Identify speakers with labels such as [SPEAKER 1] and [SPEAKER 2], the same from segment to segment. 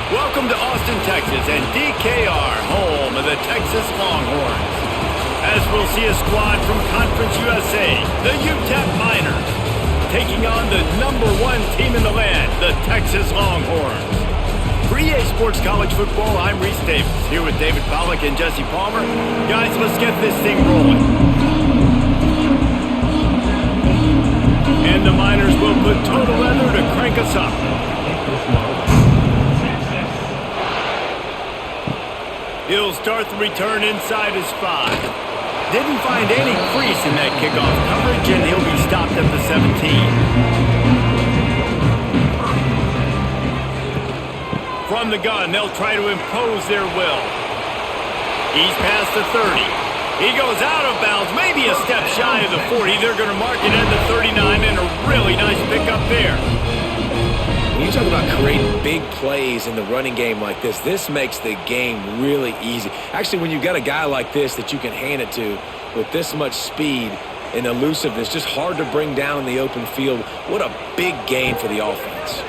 [SPEAKER 1] Welcome to Austin, Texas, and DKR, home of the Texas Longhorns. As we'll see a squad from Conference USA, the UTEP Miners, taking on the #1 team in the land, the Texas Longhorns. For EA Sports College Football, I'm Reese Davis, here with David Pollack and Jesse Palmer. Guys, let's get this thing rolling. And the Miners will put total leather to crank us up. He'll start the return inside his 5. Didn't find any crease in that kickoff coverage, and he'll be stopped at the 17. From the gun, they'll try to impose their will. He's past the 30. He goes out of bounds, maybe a step shy of the 40. They're going to mark it at the 39, and a really nice pickup there.
[SPEAKER 2] When you talk about creating big plays in the running game like this makes the game really easy. Actually, when you've got a guy like this that you can hand it to with this much speed and elusiveness, just hard to bring down in the open field, what a big gain for the offense.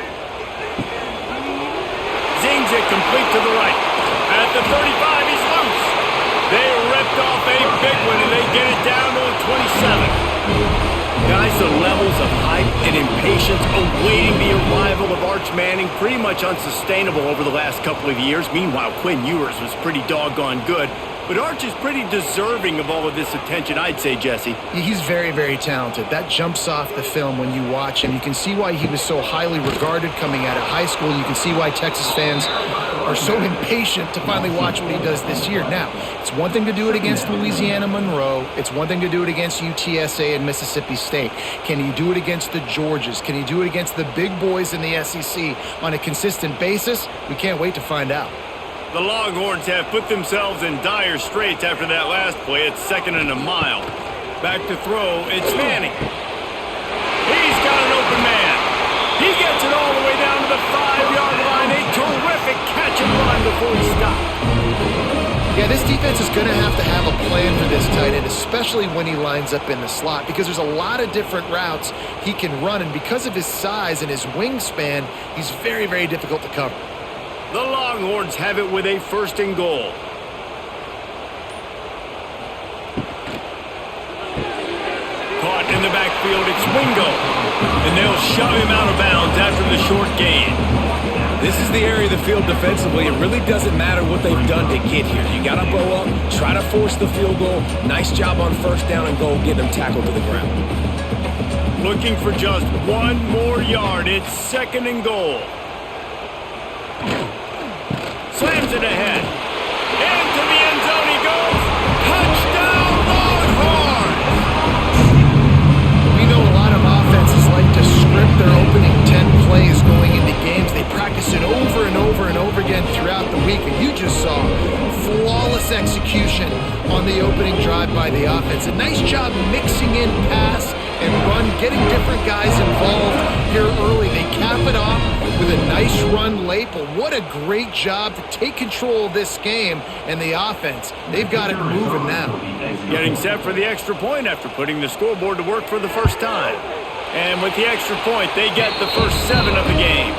[SPEAKER 1] Zings it complete to the right. At the 35, he's loose. They ripped off a big one, and they get it down to the 27. Guys, the levels of hype and impatience awaiting the arrival of Arch Manning pretty much unsustainable over the last couple of years. Meanwhile, Quinn Ewers was pretty doggone good. But Arch is pretty deserving of all of this attention, I'd say, Jesse.
[SPEAKER 3] He's very, very talented. That jumps off the film when you watch him. You can see why he was so highly regarded coming out of high school. You can see why Texas fans are so impatient to finally watch what he does this year. Now, it's one thing to do it against Louisiana Monroe. It's one thing to do it against UTSA and Mississippi State. Can he do it against the Georgias? Can he do it against the big boys in the SEC on a consistent basis? We can't wait to find out.
[SPEAKER 1] The Longhorns have put themselves in dire straits after that last play. It's 2nd and a mile. Back to throw, it's Manning. He's got an open man. He gets it all the way down to the 5-yard line. A terrific catch and run before he stopped.
[SPEAKER 3] Yeah, this defense is going to have a plan for this tight end, especially when he lines up in the slot, because there's a lot of different routes he can run, and because of his size and his wingspan, he's very, very difficult to cover.
[SPEAKER 1] The Longhorns have it with a 1st and goal. Caught in the backfield, it's Wingo. And they'll shove him out of bounds after the short gain.
[SPEAKER 2] This is the area of the field defensively. It really doesn't matter what they've done to get here. You got to bow up, try to force the field goal. Nice job on 1st down and goal, getting them tackled to the ground.
[SPEAKER 1] Looking for just 1 more yard. It's 2nd and goal. Slams it ahead. Into the end zone he goes. Touchdown, Longhorns!
[SPEAKER 3] We know a lot of offenses like to script their opening 10 plays going into games. They practice it over and over and over again throughout the week, and you just saw flawless execution on the opening drive by the offense. A nice job mixing in pass and run, getting different guys involved here early. They cap it off with a nice run late, but what a great job to take control of this game and the offense. They've got it moving now.
[SPEAKER 1] Getting set for the extra point after putting the scoreboard to work for the first time. And with the extra point, they get the first 7 of the game.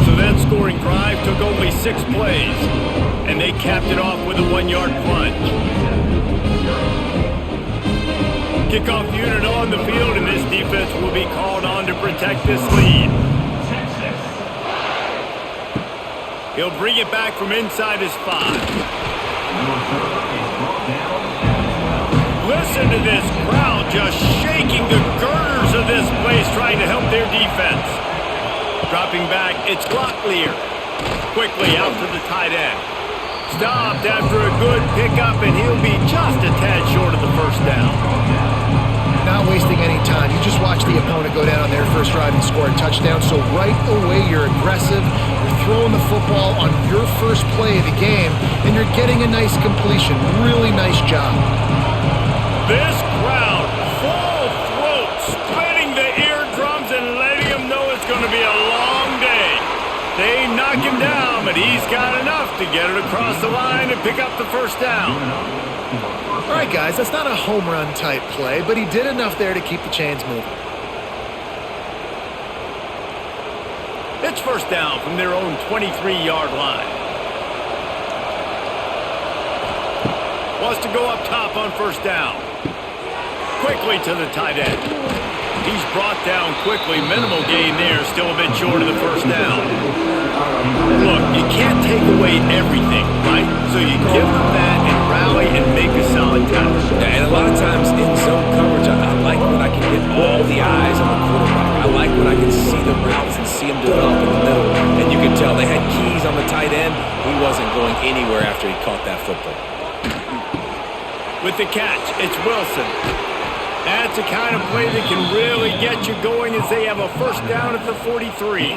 [SPEAKER 1] So that scoring drive took only 6 plays, and they capped it off with a 1-yard plunge. Kickoff unit on the field, and this defense will be called on to protect this lead. He'll bring it back from inside his 5. Listen to this crowd just shaking the girders of this place, trying to help their defense. Dropping back, it's Glocklear. Quickly out to the tight end. Stopped after a good pickup, and he'll be just a tad short of the 1st down.
[SPEAKER 3] Not wasting any time. You just watch the opponent go down on their first drive and score a touchdown. So right away, you're aggressive. You're throwing the football on your first play of the game, and you're getting a nice completion. Really nice job.
[SPEAKER 1] This crowd, full throat, splitting the eardrums and letting them know it's going to be a long day. They knock him down, but he's got enough to get it across the line and pick up the 1st down.
[SPEAKER 3] All right, guys, that's not a home run type play, but he did enough there to keep the chains moving.
[SPEAKER 1] It's first down from their own 23-yard line. Wants to go up top on first down. Quickly to the tight end. He's brought down quickly. Minimal gain there. Still a bit short of the first down. Look, you can't take away everything, right? So you give them that and rally and make a solid tackle.
[SPEAKER 2] Yeah, and a lot of times in zone coverage, I like when I can get all the eyes on the quarterback. I like when I can see the routes and see them develop in the middle. And you can tell they had keys on the tight end. He wasn't going anywhere after he caught that football.
[SPEAKER 1] With the catch, it's Wilson. That's a kind of play that can really get you going as they have a first down at the 43.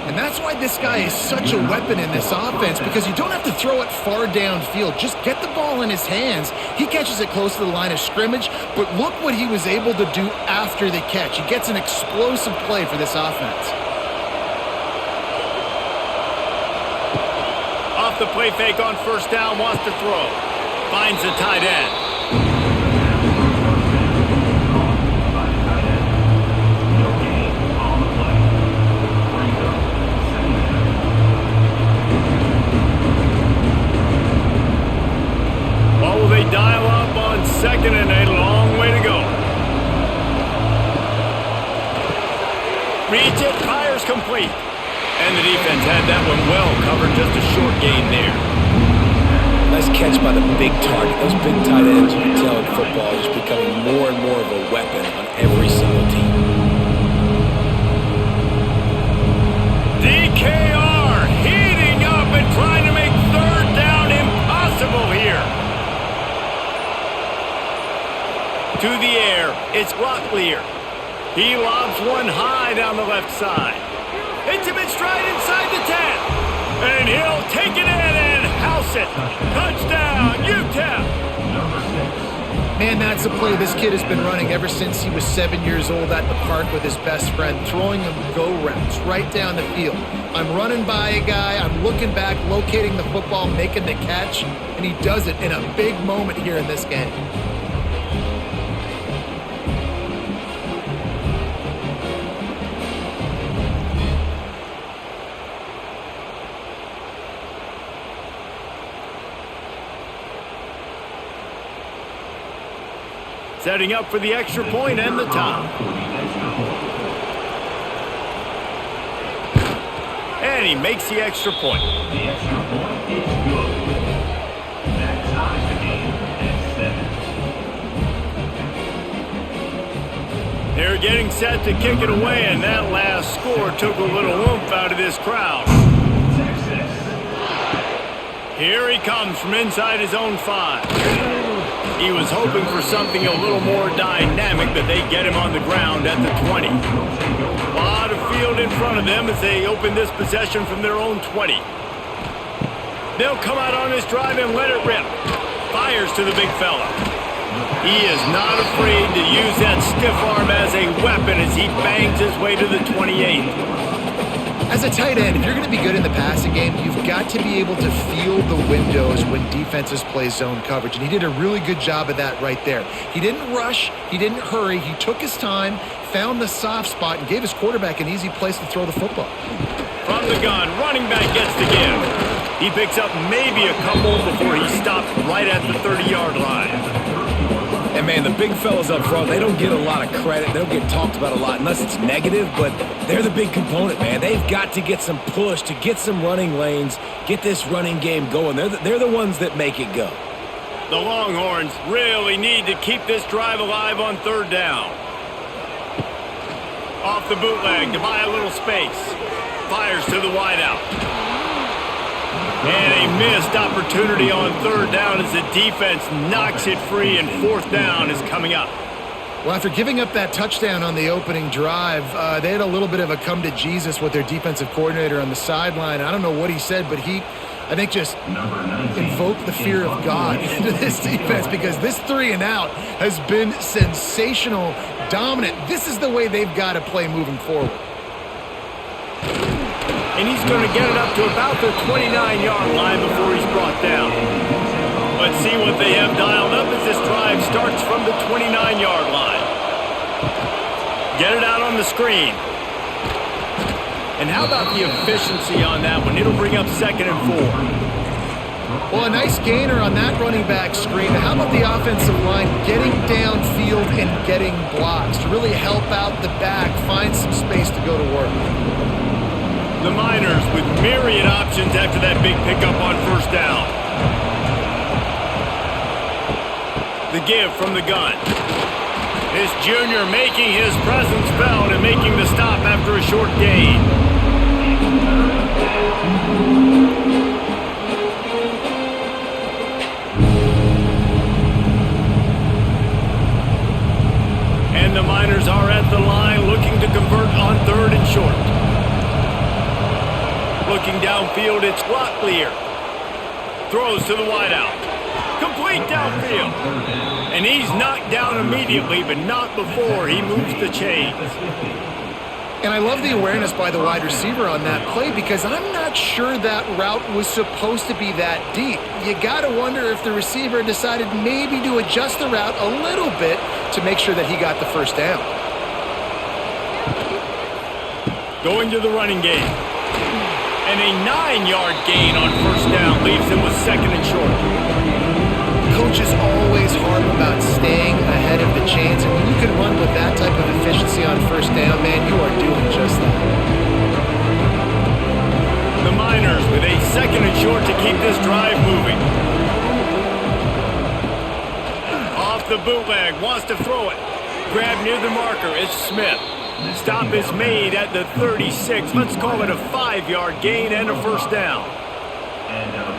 [SPEAKER 3] And that's why this guy is such a weapon in this offense, because you don't have to throw it far downfield. Just get the ball in his hands. He catches it close to the line of scrimmage, but look what he was able to do after the catch. He gets an explosive play for this offense.
[SPEAKER 1] Off the play fake on first down, wants to throw. Finds the tight end. What will they dial up on second and a long way to go? Reads it, fires complete. And the defense had that one well covered, just a short gain there.
[SPEAKER 2] Nice catch by the big target. Those big tight ends, you can tell in football, are just becoming more and more of a weapon on every single team.
[SPEAKER 1] DKR heating up and trying to make third down impossible here. To the air, it's Locklear. He lobs one high down the left side. Hits him in stride inside the 10. And he'll take it in and house it. Touchdown, UTEP.
[SPEAKER 3] Man, that's a play this kid has been running ever since he was 7 years old at the park with his best friend, throwing him go routes right down the field. I'm running by a guy, I'm looking back, locating the football, making the catch, and he does it in a big moment here in this game.
[SPEAKER 1] Setting up for the extra point and the top. And he makes the extra point.
[SPEAKER 4] The extra point is good. That ties the game at 7.
[SPEAKER 1] They're getting set to kick it away, and that last score took a little oomph out of this crowd. Here he comes from inside his own 5. He was hoping for something a little more dynamic, but they get him on the ground at the 20. A lot of field in front of them as they open this possession from their own 20. They'll come out on this drive and let it rip. Fires to the big fella. He is not afraid to use that stiff arm as a weapon as he bangs his way to the 28.
[SPEAKER 3] As a tight end, if you're going to be good in the passing game, you've got to be able to feel the windows when defenses play zone coverage. And he did a really good job of that right there. He didn't rush. He didn't hurry. He took his time, found the soft spot, and gave his quarterback an easy place to throw the football.
[SPEAKER 1] From the gun, running back gets the give. He picks up maybe a couple before he stops right at the 30-yard line.
[SPEAKER 2] And, man, the big fellas up front, they don't get a lot of credit. They don't get talked about a lot unless it's negative, but they're the big component, man. They've got to get some push, to get some running lanes, get this running game going. They're the ones that make it go.
[SPEAKER 1] The Longhorns really need to keep this drive alive on third down. Off the bootleg to buy a little space. Fires to the wideout. And a missed opportunity on third down as the defense knocks it free, and fourth down is coming up.
[SPEAKER 3] Well, after giving up that touchdown on the opening drive, they had a little bit of a come to Jesus with their defensive coordinator on the sideline. I don't know what he said, but he, I think, just invoked the fear of God into this defense, because this 3 and out has been sensational, dominant. This is the way they've got to play moving forward.
[SPEAKER 1] And he's going to get it up to about the 29-yard line before he's brought down. Let's see what they have dialed up as this drive starts from the 29-yard line. Get it out on the screen. And how about the efficiency on that one? It'll bring up 2nd and 4.
[SPEAKER 3] Well, a nice gainer on that running back screen. How about the offensive line getting downfield and getting blocks to really help out the back, find some space to go to work?
[SPEAKER 1] The Miners with myriad options after that big pickup on 1st down. The give from the gun. This junior making his presence felt and making the stop after a short gain. And the Miners are at the line looking to convert on 3rd and short. Looking downfield, it's Locklear. Throws to the wideout. Complete downfield. And he's knocked down immediately, but not before he moves the chains.
[SPEAKER 3] And I love the awareness by the wide receiver on that play because I'm not sure that route was supposed to be that deep. You got to wonder if the receiver decided maybe to adjust the route a little bit to make sure that he got the 1st down.
[SPEAKER 1] Going to the running game. And a 9-yard gain on 1st down leaves him with 2nd and short.
[SPEAKER 3] Coaches always harp about staying ahead of the chains, and when you can run with that type of efficiency on 1st down, man, you are doing just that.
[SPEAKER 1] The Miners with a 2nd and short to keep this drive moving. Off the bootleg, wants to throw it. Grab near the marker, it's Smith. Stop is made at the 36. Let's call it a 5-yard gain and a 1st down.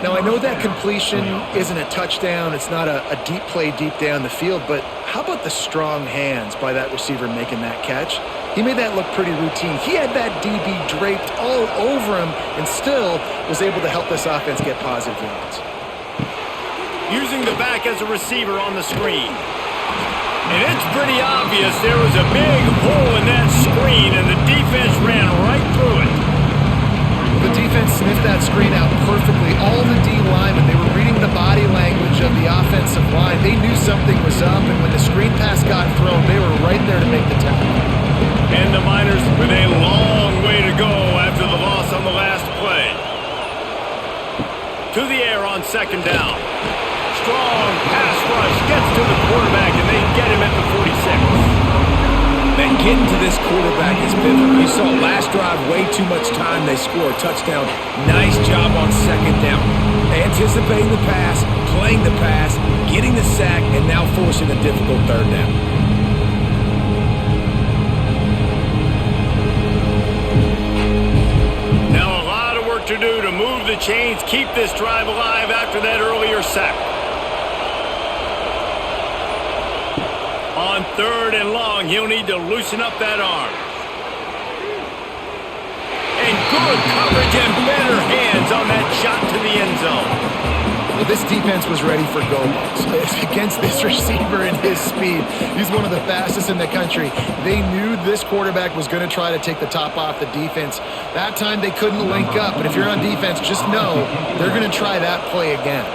[SPEAKER 3] Now, I know that completion isn't a touchdown. It's not a deep play deep down the field, but how about the strong hands by that receiver making that catch? He made that look pretty routine. He had that DB draped all over him and still was able to help this offense get positive yards.
[SPEAKER 1] Using the back as a receiver on the screen. And it's pretty obvious there was a big hole in that screen, and the defense ran right through it.
[SPEAKER 3] The defense sniffed that screen out perfectly. All the D linemen, they were reading the body language of the offensive line. They knew something was up, and when the screen pass got thrown, they were right there to make the tackle.
[SPEAKER 1] And the Miners with a long way to go after the loss on the last play. To the air on 2nd down. Strong pass rush gets to the quarterback, and they get him at the 46.
[SPEAKER 2] Man, getting to this quarterback is pivotal. You saw last drive, way too much time. They score a touchdown. Nice job on 2nd down. Anticipating the pass, playing the pass, getting the sack, and now forcing a difficult 3rd down.
[SPEAKER 1] Now a lot of work to do to move the chains, keep this drive alive after that earlier sack. On 3rd and long, he'll need to loosen up that arm. And good coverage and better hands on that shot to the end zone.
[SPEAKER 3] Well, this defense was ready for go-balls against this receiver and his speed. He's one of the fastest in the country. They knew this quarterback was going to try to take the top off the defense. That time they couldn't link up, but if you're on defense, just know they're going to try that play again.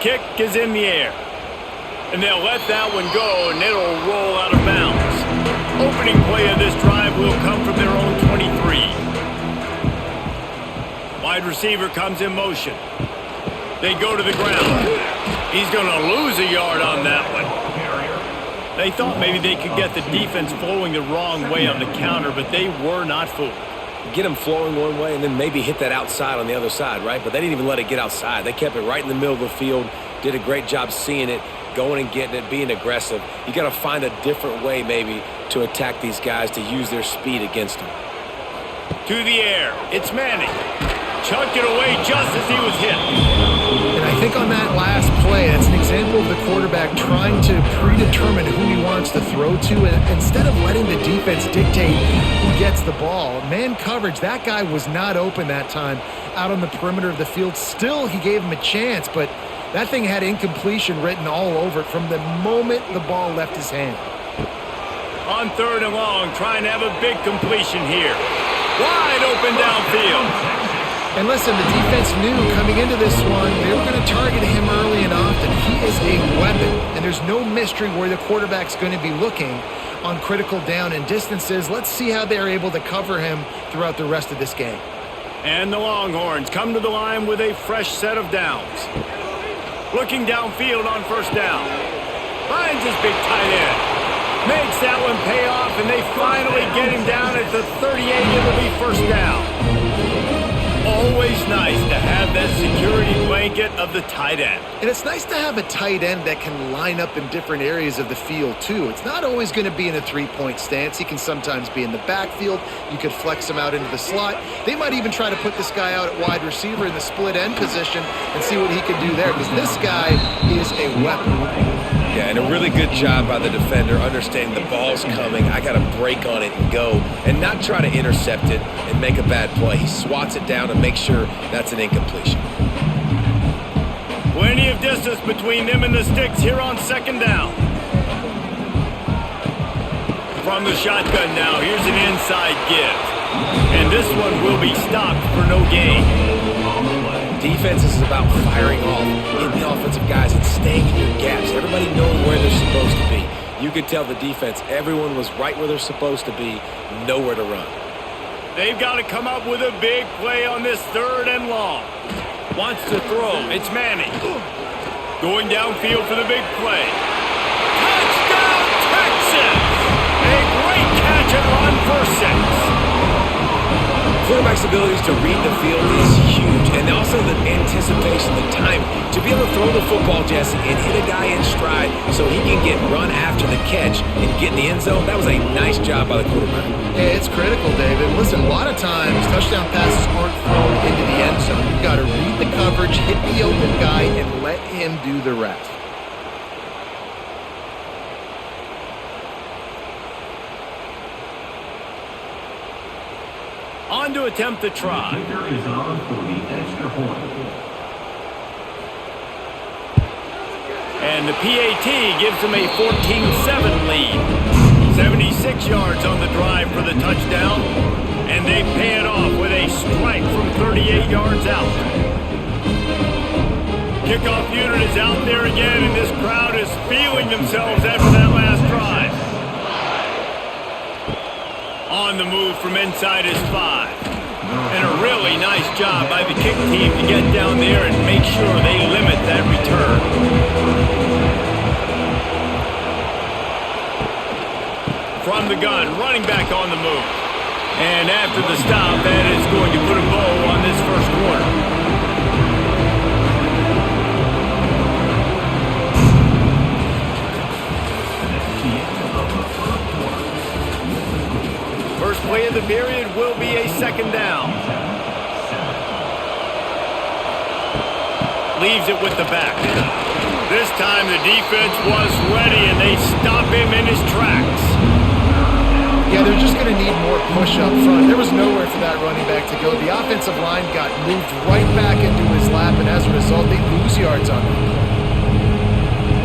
[SPEAKER 1] Kick is in the air. And they'll let that one go, and it'll roll out of bounds. Opening play of this drive will come from their own 23. Wide receiver comes in motion. They go to the ground. He's going to lose a yard on that one. They thought maybe they could get the defense flowing the wrong way on the counter, but they were not fooled.
[SPEAKER 2] Get them flowing one way and then maybe hit that outside on the other side, right? But they didn't even let it get outside. They kept it right in the middle of the field, did a great job seeing it, going and getting it, being aggressive. You got to find a different way maybe to attack these guys to use their speed against them.
[SPEAKER 1] To the air, it's Manning. Chucked it away just as he was hit.
[SPEAKER 3] And I think on that last play, that's an example of the quarterback trying to predetermine who he wants to throw to, and instead of letting the defense dictate who gets the ball. Man coverage, that guy was not open that time out on the perimeter of the field. Still, he gave him a chance, but that thing had incompletion written all over it from the moment the ball left his hand.
[SPEAKER 1] On 3rd and long, trying to have a big completion here. Wide open downfield.
[SPEAKER 3] And listen, the defense knew coming into this one, they were going to target him early and often. He is a weapon, and there's no mystery where the quarterback's going to be looking on critical down and distances. Let's see how they're able to cover him throughout the rest of this game.
[SPEAKER 1] And the Longhorns come to the line with a fresh set of downs. Looking downfield on first down. Finds his big tight end. Makes that one pay off, and they finally get him down at the 38. It'll be first down. Always nice to have that security blanket of the tight end.
[SPEAKER 3] And it's nice to have a tight end that can line up in different areas of the field, too. It's not always going to be in a three-point stance. He can sometimes be in the backfield. You could flex him out into the slot. They might even try to put this guy out at wide receiver in the split end position and see what he can do there, because this guy is a weapon.
[SPEAKER 2] Yeah, and a really good job by the defender understanding the ball's coming. I got to break on it and go and not try to intercept it and make a bad play. He swats it down and makes sure that's an incompletion.
[SPEAKER 1] Plenty of distance between them and the sticks here on second down. From the shotgun now, here's an inside give. And this one will be stopped for no gain.
[SPEAKER 2] Defense is about firing off, hitting the offensive guys, and staying in your gaps. Everybody knowing where they're supposed to be. You could tell the defense, everyone was right where they're supposed to be, nowhere to run.
[SPEAKER 1] They've got to come up with a big play on this third and long. Wants to throw. It's Manning. Going downfield for the big play. Touchdown, Texas! A great catch and run for 6.
[SPEAKER 2] Quarterback's abilities to read the field is huge, and also the anticipation, the time to be able to throw the football, Jesse, and hit a guy in stride so he can get run after the catch and get in the end zone. That was a nice job by the quarterback.
[SPEAKER 3] Yeah, it's critical, David. Listen, a lot of times touchdown passes aren't thrown into the end zone. You've got to read the coverage, hit the open guy, and let him do the rest.
[SPEAKER 1] On to attempt the try.
[SPEAKER 4] Kicker is on for the extra point.
[SPEAKER 1] And the PAT gives them a 14-7 lead. 76 yards on the drive for the touchdown. And they pay it off with a strike from 38 yards out. Kickoff unit is out there again, and this crowd is feeling themselves after that last drive. On the move from inside his 5. And a really nice job by the kick team to get down there and make sure they limit that return. From the gun, running back on the move. And after the stop, that is going to put a bow on this first quarter. First play of the period will be a second down. Leaves it with the back. This time the defense was ready and they stop him in his tracks.
[SPEAKER 3] Yeah, they're just going to need more push up front. There was nowhere for that running back to go. The offensive line got moved right back into his lap, and as a result, they lose yards on him.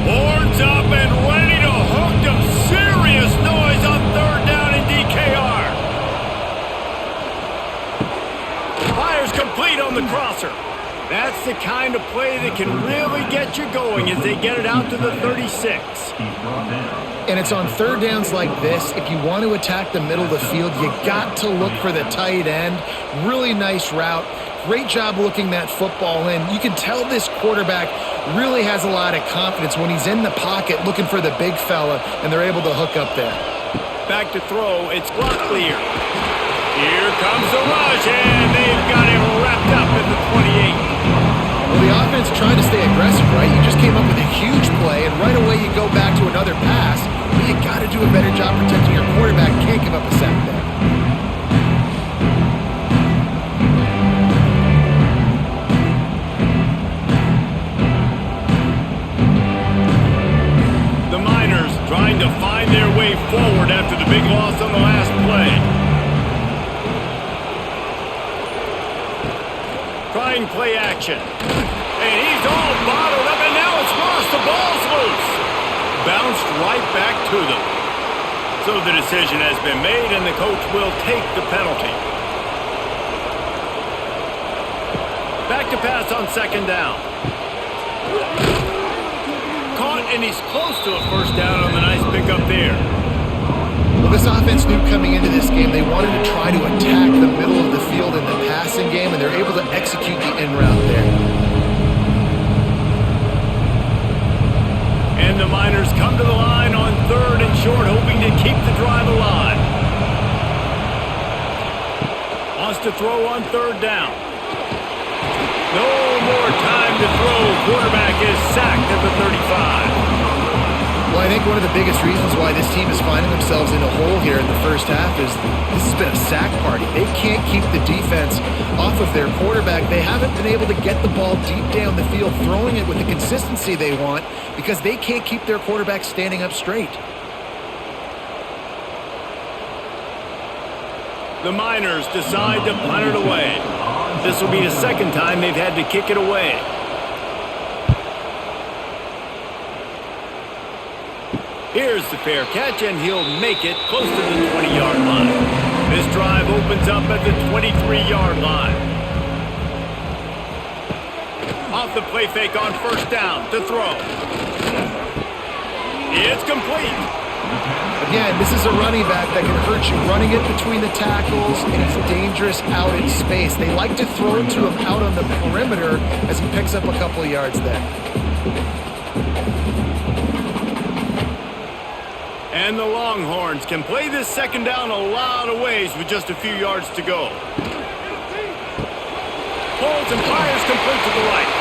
[SPEAKER 1] Horns up and ready to hook them. Serious noise on third down in DKR. Fires complete on the crosser. That's the kind of play that can really get you going as they get it out to the 36.
[SPEAKER 3] And it's on third downs like this, if you want to attack the middle of the field, you got to look for the tight end. Really nice route. Great job looking that football in. You can tell this quarterback really has a lot of confidence when he's in the pocket looking for the big fella, and they're able to hook up there.
[SPEAKER 1] Back to throw. It's block clear. Here comes the rush, and they've got him wrapped up at the 28.
[SPEAKER 3] Well, the offense tried to stay aggressive, right? You just came up with a huge play, and right away you go back to another pass. But you got to do a better job protecting your quarterback. Can't give up a sack there.
[SPEAKER 1] The Miners trying to find their way forward after the big loss on the last play. Trying play action. And he's all bottled up, and now it's worse. The ball's loose. Bounced right back to them. So the decision has been made, and the coach will take the penalty. Back to pass on second down. Caught, and he's close to a first down on the nice pickup there.
[SPEAKER 3] Well, this offense knew coming into this game they wanted to try to attack the middle of the field in the passing game, and they're able to execute the in route there.
[SPEAKER 1] And the Miners come to the line on third and short, hoping to keep the drive alive. Wants to throw on third down. No more time to throw. Quarterback is sacked at the 35.
[SPEAKER 3] Well, I think one of the biggest reasons why this team is finding themselves in a hole here in the first half is this has been a sack party. They can't keep the defense off of their quarterback. They haven't been able to get the ball deep down the field, throwing it with the consistency they want because they can't keep their quarterback standing up straight.
[SPEAKER 1] The Miners decide to punt it away. This will be the second time they've had to kick it away. Here's the fair catch, and he'll make it close to the 20-yard line. This drive opens up at the 23-yard line. Off the play fake on first down to throw. It's complete.
[SPEAKER 3] Again, this is a running back that can hurt you running it between the tackles, and he's dangerous out in space. They like to throw it to him out on the perimeter as he picks up a couple of yards there.
[SPEAKER 1] And the Longhorns can play this second down a lot of ways with just a few yards to go. Holds and fires complete to the right.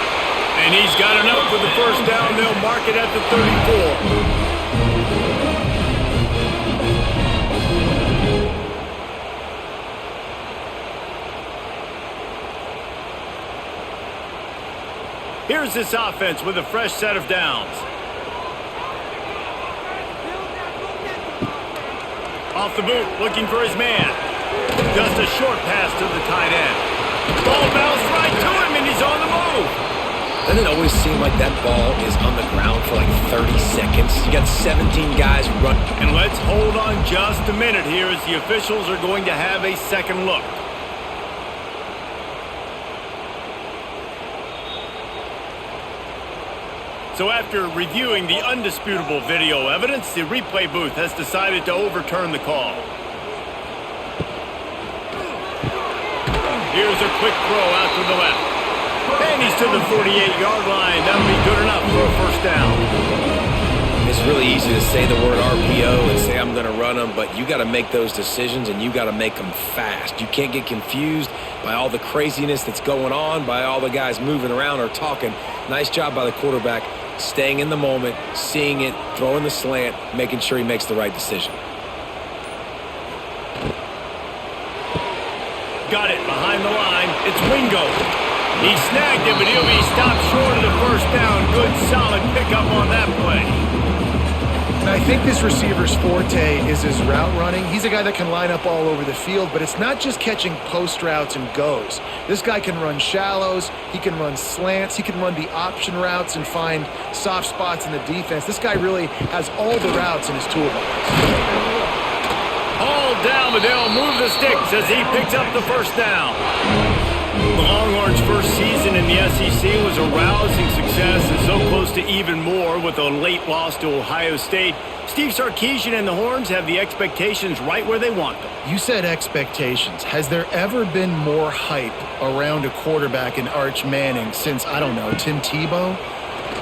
[SPEAKER 1] And he's got enough for the first down. They'll mark it at the 34. Here's this offense with a fresh set of downs. Off the boot, looking for his man. Just a short pass to the tight end. Ball bounced right to him, and he's on the move.
[SPEAKER 2] Doesn't it always seem like that ball is on the ground for like 30 seconds? You got 17 guys running.
[SPEAKER 1] And let's hold on just a minute here as the officials are going to have a second look. So after reviewing the undisputable video evidence, the replay booth has decided to overturn the call. Here's a quick throw out to the left. And he's to the 48-yard line. That'll be good enough for a first down.
[SPEAKER 2] It's really easy to say the word RPO and say I'm going to run them, but you got to make those decisions and you got to make them fast. You can't get confused by all the craziness that's going on, by all the guys moving around or talking. Nice job by the quarterback, staying in the moment, seeing it, throwing the slant, making sure he makes the right decision.
[SPEAKER 1] Got it behind the line. It's Wingo. He snagged it, but he'll be stopped short of the first down. Good, solid pickup on that play.
[SPEAKER 3] And I think this receiver's forte is his route running. He's a guy that can line up all over the field, but it's not just catching post routes and goes. This guy can run shallows, he can run slants, he can run the option routes and find soft spots in the defense. This guy really has all the routes in his toolbox.
[SPEAKER 1] All down, but they'll move the sticks as he picks up the first down. The Longhorns' first season in the SEC was a rousing success and so close to even more with a late loss to Ohio State. Steve Sarkisian and the Horns have the expectations right where they want them.
[SPEAKER 3] You said expectations. Has there ever been more hype around a quarterback in Arch Manning since, I don't know, Tim Tebow?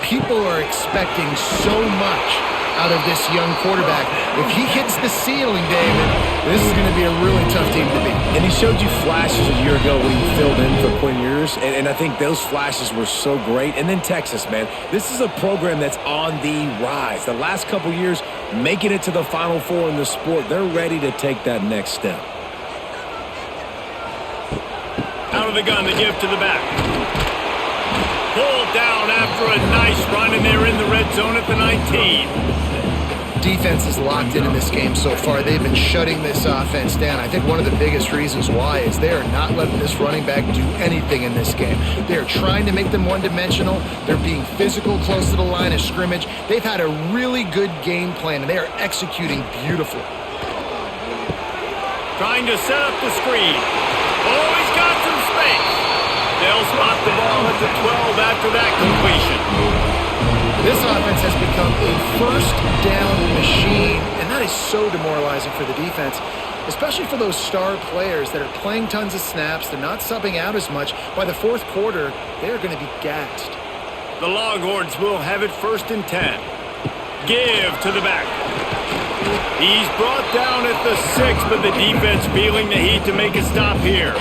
[SPEAKER 3] People are expecting so much out of this young quarterback. If he hits the ceiling, David, this is going to be a really tough team to beat.
[SPEAKER 2] And he showed you flashes a year ago when he filled in for Quinn Ewers, and I think those flashes were so great. And then Texas, man, this is a program that's on the rise. The last couple years, making it to the Final Four in the sport, they're ready to take that next step.
[SPEAKER 1] Out of the gun, the give to the back. Pulled down after a nice run, and they're in the red zone at the 19.
[SPEAKER 3] Defense is locked in this game so far. They've been shutting this offense down. I think one of the biggest reasons why is they are not letting this running back do anything in this game. They are trying to make them one-dimensional. They're being physical close to the line of scrimmage. They've had a really good game plan, and they are executing beautifully.
[SPEAKER 1] Trying to set up the screen. Oh, he's got some space. They'll spot the ball to 12 after that completion.
[SPEAKER 3] This offense has become a first down machine, and that is so demoralizing for the defense, especially for those star players that are playing tons of snaps. They're not subbing out as much. By the fourth quarter, they're going to be gassed.
[SPEAKER 1] The Longhorns will have it 1st and 10. Give to the back. He's brought down at the 6, but the defense feeling the heat to make a stop here.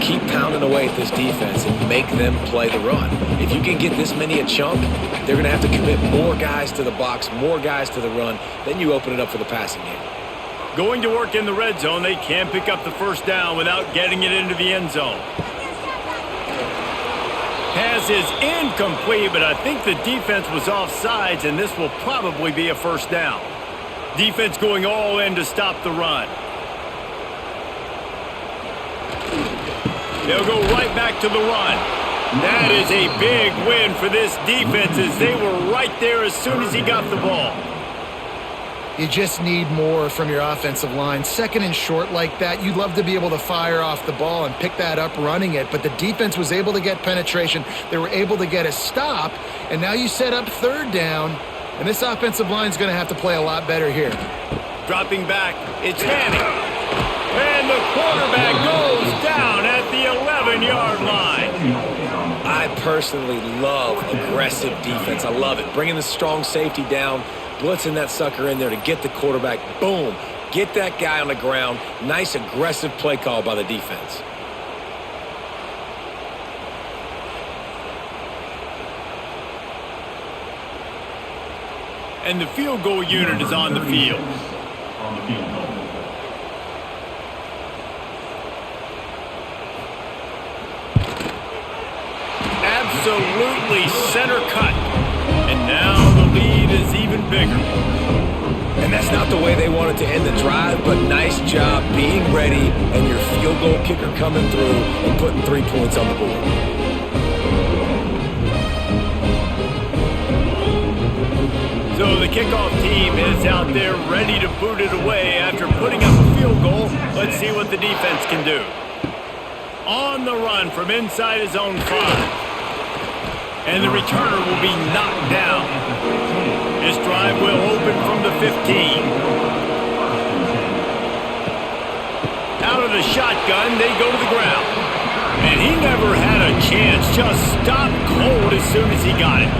[SPEAKER 2] Keep pounding away at this defense and make them play the run. If you can get this many a chunk, they're going to have to commit more guys to the box, more guys to the run. Then you open it up for the passing game.
[SPEAKER 1] Going to work in the red zone, they can pick up the 1st down without getting it into the end zone. Pass is incomplete, but I think the defense was offsides, and this will probably be a 1st down. Defense going all in to stop the run. They'll go right back to the run. That is a big win for this defense as they were right there as soon as he got the ball.
[SPEAKER 3] You just need more from your offensive line. 2nd and short like that, you'd love to be able to fire off the ball and pick that up running it, but the defense was able to get penetration. They were able to get a stop, and now you set up 3rd down, and this offensive line is going to have to play a lot better here.
[SPEAKER 1] Dropping back, it's Manning. And the quarterback goes down at the 11-yard line.
[SPEAKER 2] I personally love aggressive defense. I love it. Bringing the strong safety down, blitzing that sucker in there to get the quarterback. Boom. Get that guy on the ground. Nice aggressive play call by the defense.
[SPEAKER 1] And the field goal unit is on the field. Absolutely center cut. And now the lead is even bigger.
[SPEAKER 2] And that's not the way they wanted to end the drive, but nice job being ready and your field goal kicker coming through and putting 3 points on the board.
[SPEAKER 1] So the kickoff team is out there ready to boot it away after putting up a field goal. Let's see what the defense can do. On the run from inside his own 5. And the returner will be knocked down. This drive will open from the 15. Out of the shotgun, they go to the ground. And he never had a chance, just stopped cold as soon as he got it.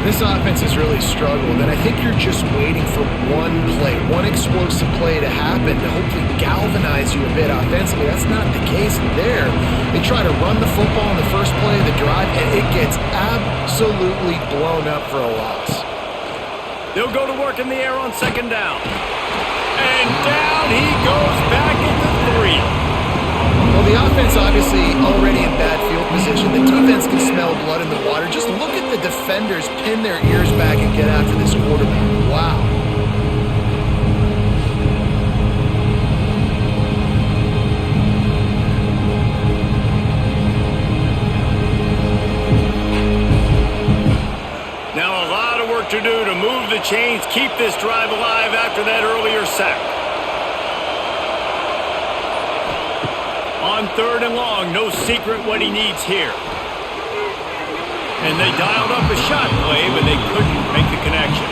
[SPEAKER 3] This offense has really struggled, and I think you're just waiting for one play, one explosive play to happen to hopefully galvanize you a bit offensively. That's not the case there. They try to run the football in the first play of the drive, and it gets absolutely blown up for a loss.
[SPEAKER 1] They'll go to work in the air on 2nd down. And down he goes back into 3.
[SPEAKER 3] Well, the offense obviously already in bad field position. The defense can smell blood in the water. Just look at the defenders pin their ears back and get after this quarterback. Wow.
[SPEAKER 1] Now a lot of work to do to move the chains, keep this drive alive after that earlier sack. On 3rd and long, no secret what he needs here. And they dialed up a shot play, but they couldn't make the connection.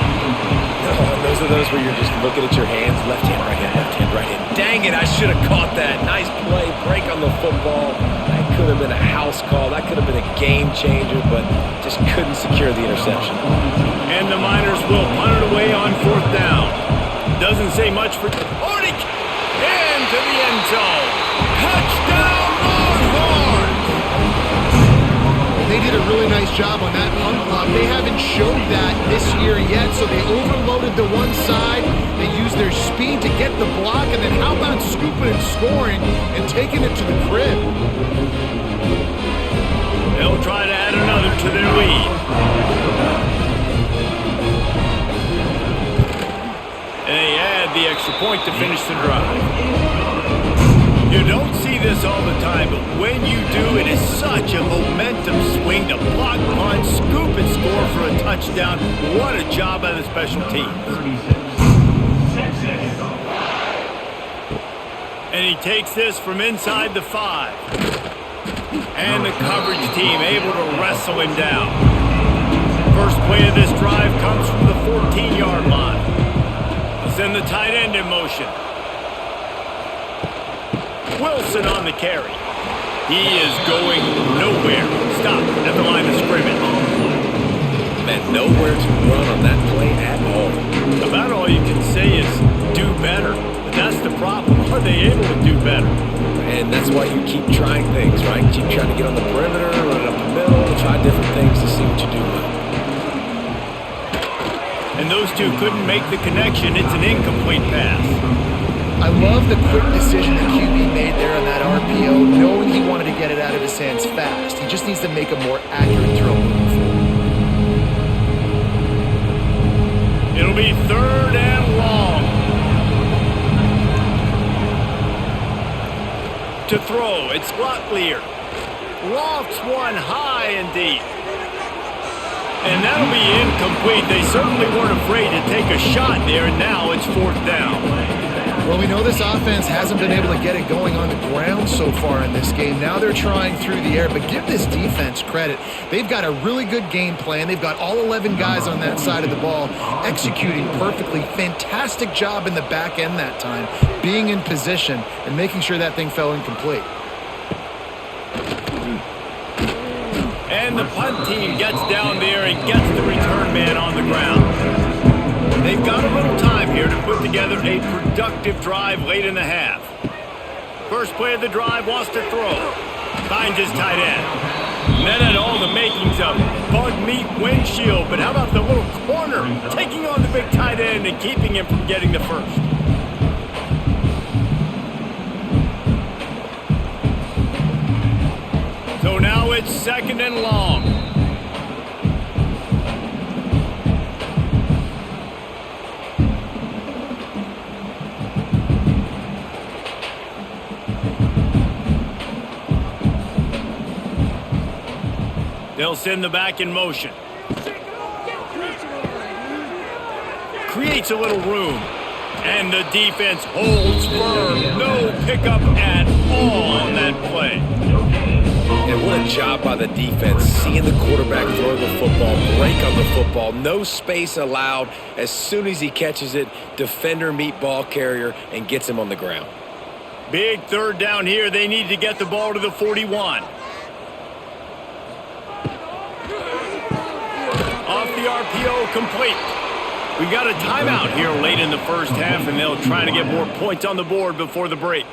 [SPEAKER 2] Those are those where you're just looking at your hands, left hand, right hand, left hand, right hand. Dang it, I should have caught that. Nice play, break on the football. That could have been a house call. That could have been a game changer, but just couldn't secure the interception.
[SPEAKER 1] And the Miners will punt it away on 4th down. Doesn't say much for... into the end zone. Touchdown, Longhorns!
[SPEAKER 3] They did a really nice job on that punt block. They haven't showed that this year yet, so they overloaded the one side. They used their speed to get the block, and then how about scooping and scoring and taking it to the crib?
[SPEAKER 1] They'll try to add another to their lead. And they add the extra point to finish the drive. You don't see this all the time, but when you do, it is such a momentum swing to block, punt, scoop, and score for a touchdown. What a job by the special teams. And he takes this from inside the 5. And the coverage team able to wrestle him down. First play of this drive comes from the 14-yard line. They'll send the tight end in motion. Wilson on the carry. He is going nowhere. Stop at the line of scrimmage.
[SPEAKER 2] Man, nowhere to run on that play at all.
[SPEAKER 1] About all you can say is do better. But that's the problem. Are they able to do better?
[SPEAKER 2] And that's why you keep trying things, right? Keep trying to get on the perimeter, run it up the middle, try different things to see what you do well.
[SPEAKER 1] And those two couldn't make the connection. It's an incomplete pass.
[SPEAKER 3] I love the quick decision that QB made there on that RPO, knowing he wanted to get it out of his hands fast. He just needs to make a more accurate throw moving forward.
[SPEAKER 1] It'll be 3rd and long. To throw, it's Locklear. Lofts one high and deep. And that'll be incomplete. They certainly weren't afraid to take a shot there, and now it's 4th down.
[SPEAKER 3] Well, we know this offense hasn't been able to get it going on the ground so far in this game. Now they're trying through the air, but give this defense credit. They've got a really good game plan. They've got all 11 guys on that side of the ball executing perfectly. Fantastic job in the back end that time, being in position and making sure that thing fell incomplete.
[SPEAKER 1] And the punt team gets down there and gets the return man on the ground. They've got a little time here to put together a productive drive late in the half. First play of the drive, wants to throw. Finds his tight end. That had all the makings of bug meat windshield, but how about the little corner taking on the big tight end and keeping him from getting the first? So now it's 2nd and long. They'll send the back in motion. Creates a little room. And the defense holds firm. No pickup at all on that play.
[SPEAKER 2] And what a job by the defense, seeing the quarterback throw the football, break on the football, no space allowed. As soon as he catches it, defender meet ball carrier and gets him on the ground.
[SPEAKER 1] Big 3rd down here. They need to get the ball to the 41. Off the RPO, complete. We got a timeout here late in the first half, and they'll try to get more points on the board before the break.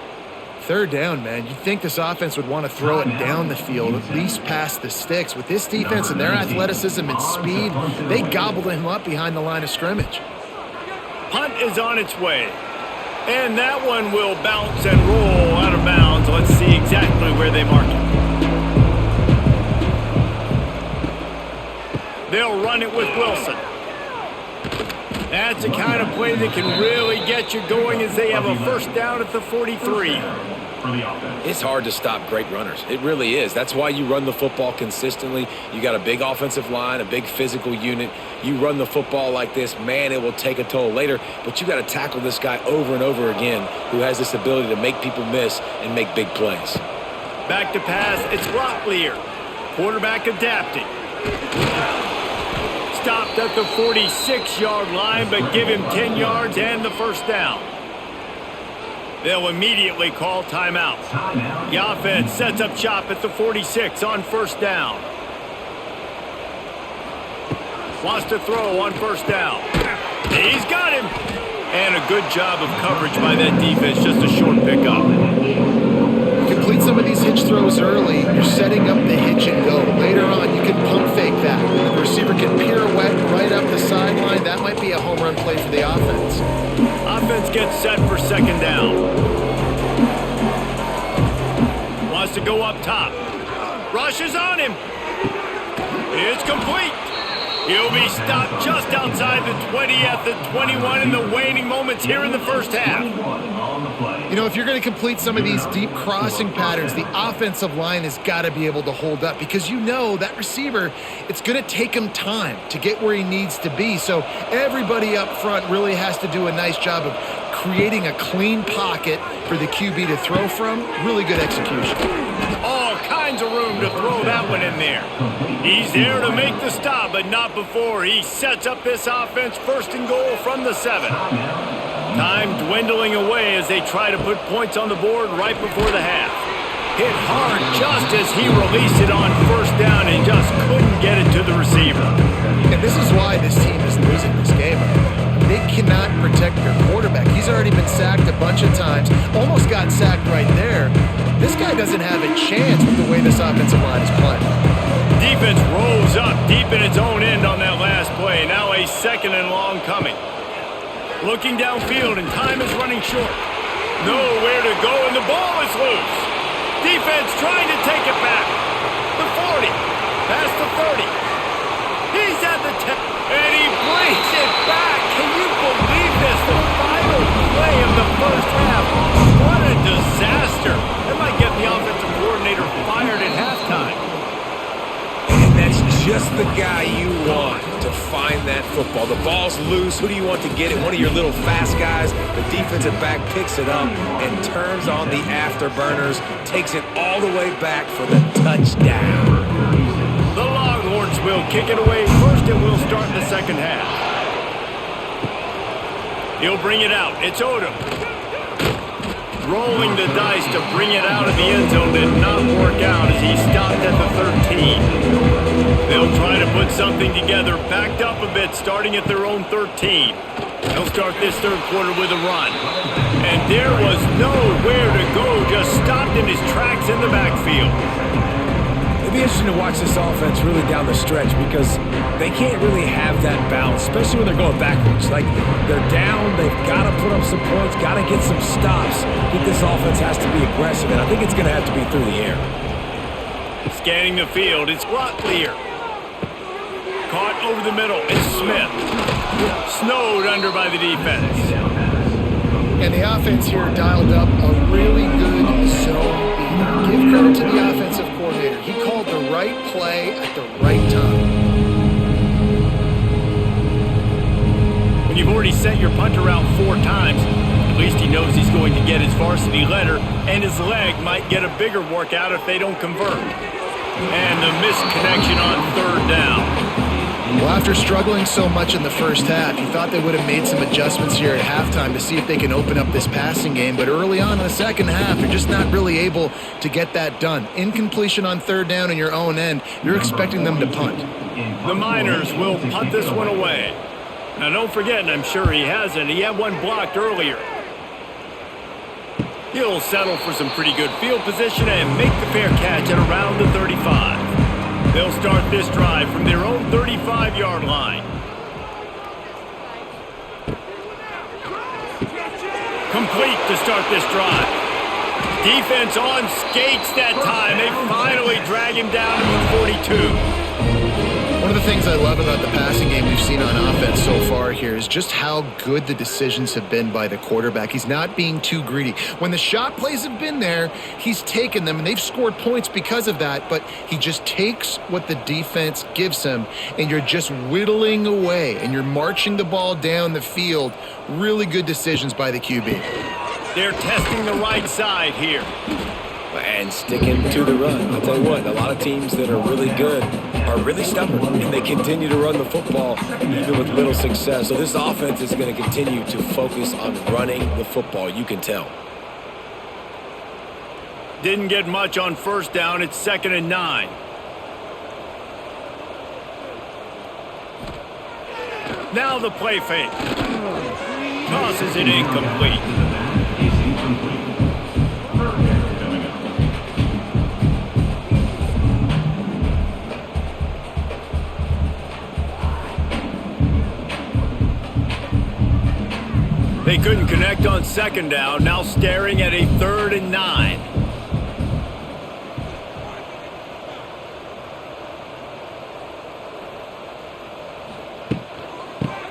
[SPEAKER 3] 3rd down, man. You'd think this offense would want to throw it down the field, at least past the sticks. With this defense and their athleticism and speed, they gobbled him up behind the line of scrimmage.
[SPEAKER 1] Punt is on its way. And that one will bounce and roll out of bounds. Let's see exactly where they mark it. They'll run it with Wilson. That's the kind of play that can really get you going as they have a 1st down at the 43.
[SPEAKER 2] It's hard to stop great runners. It really is. That's why you run the football consistently. You got a big offensive line, a big physical unit. You run the football like this, man, it will take a toll later. But you got to tackle this guy over and over again who has this ability to make people miss and make big plays.
[SPEAKER 1] Back to pass, it's Locklear. Quarterback adapting. Stopped at the 46-yard line, but give him 10 yards and the 1st down. They'll immediately call timeout. The offense sets up shop at the 46 on 1st down. Wants to throw on 1st down. He's got him. And a good job of coverage by that defense, just a short pickup.
[SPEAKER 3] Complete some of these hitch throws early, you're setting up the hitch and go. Later on, you can pump fake that. The receiver can pirouette right up the sideline. That might be a home run play for the offense.
[SPEAKER 1] Offense gets set for 2nd down. Wants to go up top. Rushes on him. It's complete. He'll be stopped just outside the 20 at the 21 in the waning moments here in the first half.
[SPEAKER 3] You know, if you're going to complete some of these deep crossing patterns, the offensive line has got to be able to hold up because you know that receiver, it's going to take him time to get where he needs to be. So everybody up front really has to do a nice job of creating a clean pocket for the QB to throw from. Really good execution.
[SPEAKER 1] All kinds finds a room to throw that one in there. He's there to make the stop, but not before he sets up this offense 1st and goal from the 7. Time dwindling away as they try to put points on the board right before the half. Hit hard just as he released it on 1st down and just couldn't get it to the receiver.
[SPEAKER 3] And this is why this team is losing this game. They cannot protect their quarterback. He's already been sacked a bunch of times. Almost got sacked right there. This guy doesn't have a chance with the way this offensive line is playing.
[SPEAKER 1] Defense rolls up deep in its own end on that last play. Now a 2nd and long coming. Looking downfield, and time is running short. Nowhere to go, and the ball is loose. Defense trying to take it back. The 40, past the 30. He's at the 10, and he brings it back. Can you believe this? The final play of the 1st half. What a disaster. That might get the offensive coordinator fired at halftime.
[SPEAKER 2] And that's just the guy you want to find that football. The ball's loose. Who do you want to get it? One of your little fast guys. The defensive back picks it up and turns on the afterburners, takes it all the way back for the touchdown.
[SPEAKER 1] The Longhorns will kick it away first, and we'll start the 2nd half. He'll bring it out. It's Odom. Rolling the dice to bring it out of the end zone did not work out as he stopped at the 13. They'll try to put something together, backed up a bit, starting at their own 13. They'll start this 3rd quarter with a run. And there was nowhere to go, just stopped in his tracks in the backfield.
[SPEAKER 2] It'll be interesting to watch this offense really down the stretch because they can't really have that balance, especially when they're going backwards. Like, they're down, they've got to put up some points, got to get some stops. I think this offense has to be aggressive, and I think it's going to have to be through the air.
[SPEAKER 1] Scanning the field, it's Locklear. Caught over the middle, it's Smith. Snowed under by the defense.
[SPEAKER 3] And the offense here dialed up a really good zone beater. Give credit to the offensive coordinator. He called the right play at the right time.
[SPEAKER 1] When you've already sent your punter out 4 times, at least he knows he's going to get his varsity letter, and his leg might get a bigger workout if they don't convert. And the missed connection on 3rd down.
[SPEAKER 3] Well, after struggling so much in the 1st half, you thought they would have made some adjustments here at halftime to see if they can open up this passing game. But early on in the 2nd half, you're just not really able to get that done. Incompletion on 3rd down in your own end, you're expecting them to punt.
[SPEAKER 1] The Miners will punt this one away. Now, don't forget, and I'm sure he hasn't, he had one blocked earlier. He'll settle for some pretty good field position and make the fair catch at around the 35. They'll start this drive from their own 35-yard line. Complete to start this drive. Defense on skates that time. They finally drag him down to the 42.
[SPEAKER 3] One of the things I love about the passing game we've seen on offense so far here is just how good the decisions have been by the quarterback. He's not being too greedy. When the shot plays have been there, he's taken them, and they've scored points because of that, but he just takes what the defense gives him, and you're just whittling away, and you're marching the ball down the field. Really good decisions by the QB.
[SPEAKER 1] They're testing the right side here.
[SPEAKER 2] And sticking to the run. I'll tell you what, a lot of teams that are really good are really stubborn, and they continue to run the football even with little success. So this offense is going to continue to focus on running the football. You can tell.
[SPEAKER 1] Didn't get much on 1st down. It's 2nd and 9. Now the play fake. Tosses it incomplete. They couldn't connect on 2nd down, now staring at a 3rd and 9.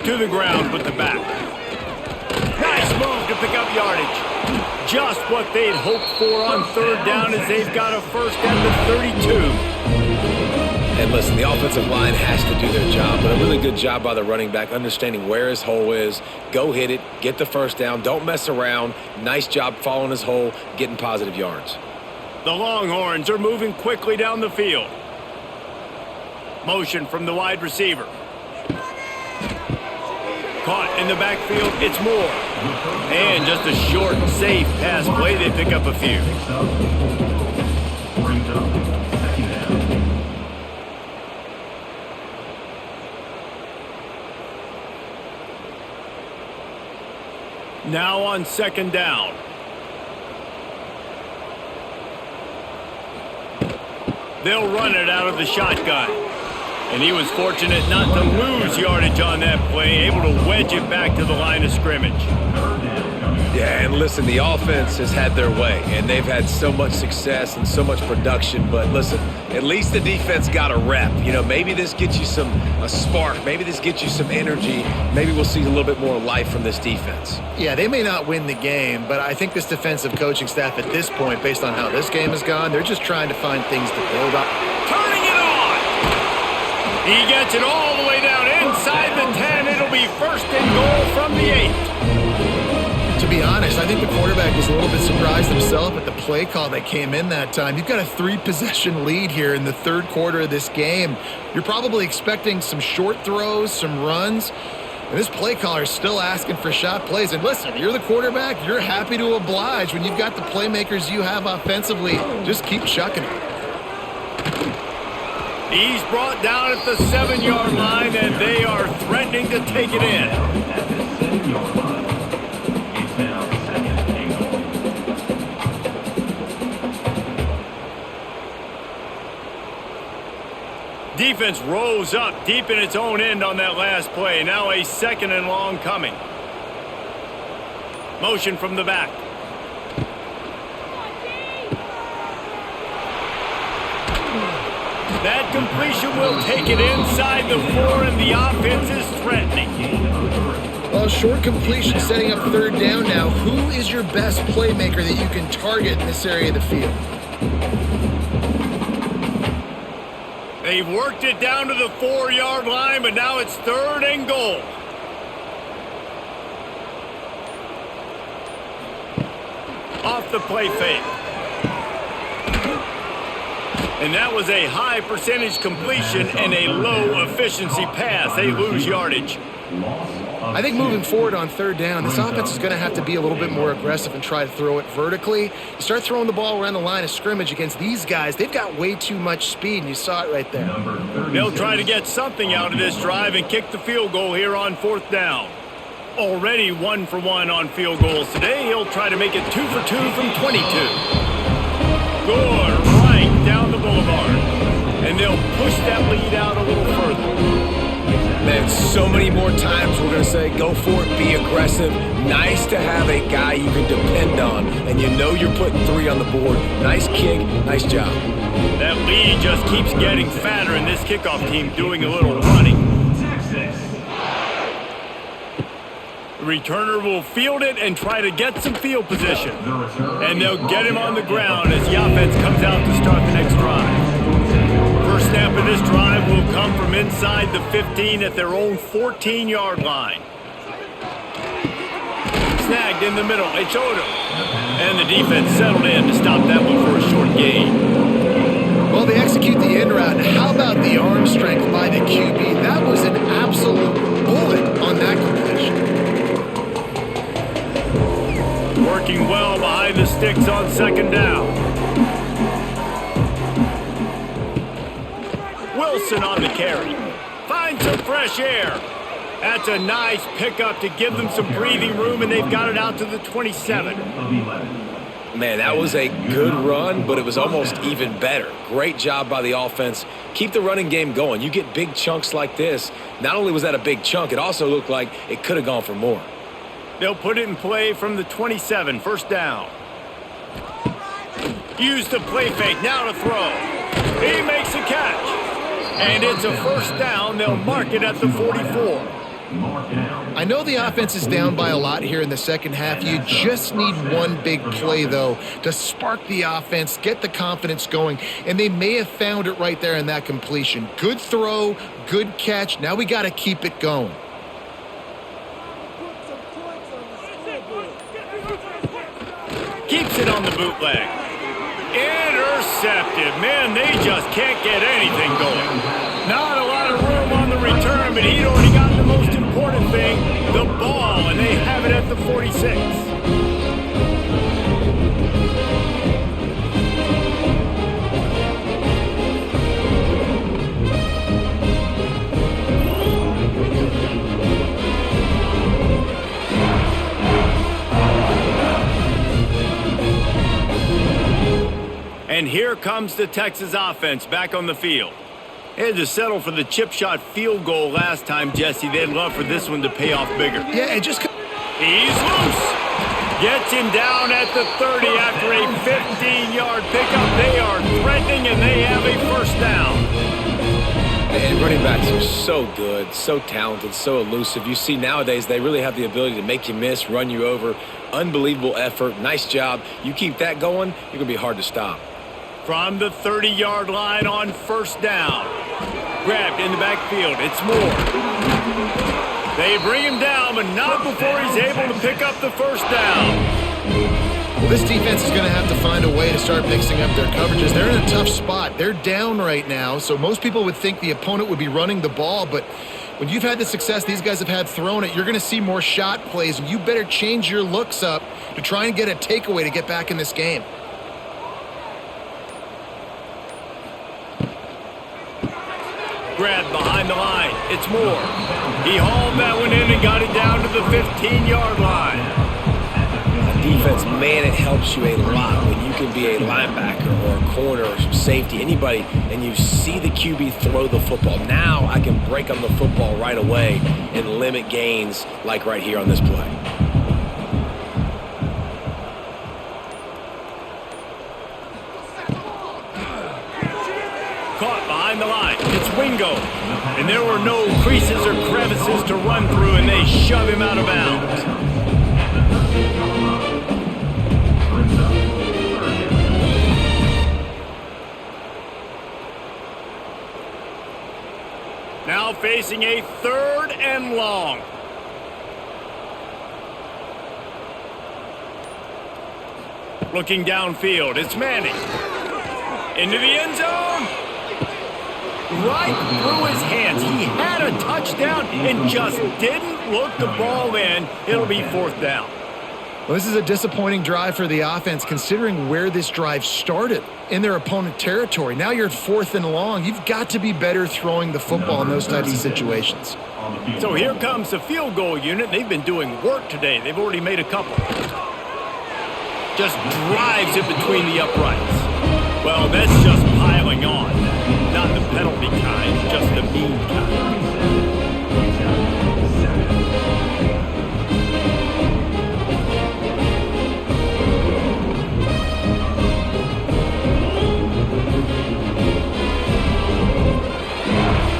[SPEAKER 1] To the ground with the back. Nice move to pick up yardage. Just what they'd hoped for on 3rd down as they've got a first at the 32.
[SPEAKER 2] And listen, the offensive line has to do their job, but a really good job by the running back, understanding where his hole is. Go hit it, get the first down, don't mess around. Nice job following his hole, getting positive yards.
[SPEAKER 1] The Longhorns are moving quickly down the field. Motion from the wide receiver. Caught in the backfield, it's Moore. And just a short, safe pass play, they pick up a few.
[SPEAKER 4] Brings up second down.
[SPEAKER 1] Now on second down. They'll run it out of the shotgun. And he was fortunate not to lose yardage on that play, able to wedge it back to the line of scrimmage.
[SPEAKER 2] Yeah, and listen, the offense has had their way, and they've had so much success and so much production. But listen, at least the defense got a rep. You know, maybe this gets you a spark. Maybe this gets you some energy. Maybe we'll see a little bit more life from this defense.
[SPEAKER 3] Yeah, they may not win the game, but I think this defensive coaching staff at this point, based on how this game has gone, they're just trying to find things to build up.
[SPEAKER 1] Turning it on! He gets it all the way down inside the 10. It'll be first and goal from the 8.
[SPEAKER 3] To be honest, I think the quarterback was a little bit surprised himself at the play call that came in that time. You've got a 3-possession lead here in the third quarter of this game. You're probably expecting some short throws, some runs. And this play caller is still asking for shot plays. And listen, you're the quarterback. You're happy to oblige. When you've got the playmakers you have offensively, just keep chucking it.
[SPEAKER 1] He's brought down at the 7-yard line, and they are threatening to take it in.
[SPEAKER 4] At the 7-yard line. It's now second and goal.
[SPEAKER 1] Defense rose up deep in its own end on that last play. Now a second and long coming. Motion from the back. That completion will take it inside the 4, and the offense is threatening.
[SPEAKER 3] Well, short completion setting up third down now. Who is your best playmaker that you can target in this area of the field?
[SPEAKER 1] They've worked it down to the 4-yard line, but now it's third and goal. Off the play fake. And that was a high percentage completion and a low efficiency pass. They lose yardage.
[SPEAKER 3] I think moving forward on third down, this offense is going to have to be a little bit more aggressive and try to throw it vertically. You start throwing the ball around the line of scrimmage against these guys, they've got way too much speed, and you saw it right there.
[SPEAKER 1] They'll try to get something out of this drive and kick the field goal here on fourth down. Already 1 for 1 on field goals today. He'll try to make it 2 for 2 from 22. Good, right down the boulevard. And they'll push that lead out a little further.
[SPEAKER 2] Man, so many more times we're going to say, go for it, be aggressive. Nice to have a guy you can depend on, and you know you're putting 3 on the board. Nice kick, nice job.
[SPEAKER 1] That lead just keeps getting fatter, and this kickoff team doing a little running. The returner will field it and try to get some field position. And they'll get him on the ground as the offense comes out to start the next drive. First snap of this drive will come from inside the 15 at their own 14-yard line. Snagged in the middle, it's Odom. And the defense settled in to stop that one for a short gain.
[SPEAKER 3] Well, they execute the end route. How about the arm strength by the QB? That was an absolute bullet on that completion.
[SPEAKER 1] Working well behind the sticks on second down. Wilson on the carry. Finds some fresh air. That's a nice pickup to give them some breathing room, and they've got it out to the 27.
[SPEAKER 2] Man, that was a good run, but it was almost even better. Great job by the offense. Keep the running game going. You get big chunks like this. Not only was that a big chunk, it also looked like it could have gone for more.
[SPEAKER 1] They'll put it in play from the 27, first down. Use the play fake, now to throw. He makes a catch. And it's a first down. They'll mark it at the 44.
[SPEAKER 3] I know the offense is down by a lot here in the second half. You just need one big play, though, to spark the offense, get the confidence going, and they may have found it right there in that completion. Good throw, good catch. Now we got to keep it going.
[SPEAKER 1] Keeps it on the bootleg. deceptive. Man, they just can't get anything going. Not a lot of room on the return, but he'd already got the most important thing, the ball, and they have it at the 46. And here comes the Texas offense back on the field. They had to settle for the chip shot field goal last time, Jesse. They'd love for this one to pay off bigger.
[SPEAKER 3] Yeah, it just...
[SPEAKER 1] He's loose. Gets him down at the 30 after a 15-yard pickup. They are threatening, and they have a first down.
[SPEAKER 2] And running backs are so good, so talented, so elusive. You see nowadays they really have the ability to make you miss, run you over. Unbelievable effort. Nice job. You keep that going, you're going to be hard to stop.
[SPEAKER 1] From the 30-yard line on first down. Grabbed in the backfield. It's Moore. They bring him down, but not before he's able to pick up the first down.
[SPEAKER 3] Well, this defense is going to have to find a way to start mixing up their coverages. They're in a tough spot. They're down right now, so most people would think the opponent would be running the ball, but when you've had the success these guys have had throwing it, you're going to see more shot plays, and you better change your looks up to try and get a takeaway to get back in this game.
[SPEAKER 1] Grabbed behind the line. It's Moore. He hauled that one in and got it down to the 15-yard line.
[SPEAKER 2] Defense, man, it helps you a lot when you can be a linebacker or a corner or some safety, anybody, and you see the QB throw the football. Now I can break on the football right away and limit gains like right here on this play.
[SPEAKER 1] Caught behind the line. It's Wingo. And there were no creases or crevices to run through, and they shove him out of bounds. Now facing a 3rd and long. Looking downfield, it's Manning. Into the end zone. Right through his hands. He had a touchdown and just didn't look the ball in. It'll be 4th down.
[SPEAKER 3] Well, this is a disappointing drive for the offense considering where this drive started in their opponent territory. Now you're at 4th and long. You've got to be better throwing the football in those types of situations.
[SPEAKER 1] So here comes the field goal unit. They've been doing work today. They've already made a couple. Just drives it between the uprights. Well, that's just piling on. Not the penalty kind, just the mean kind.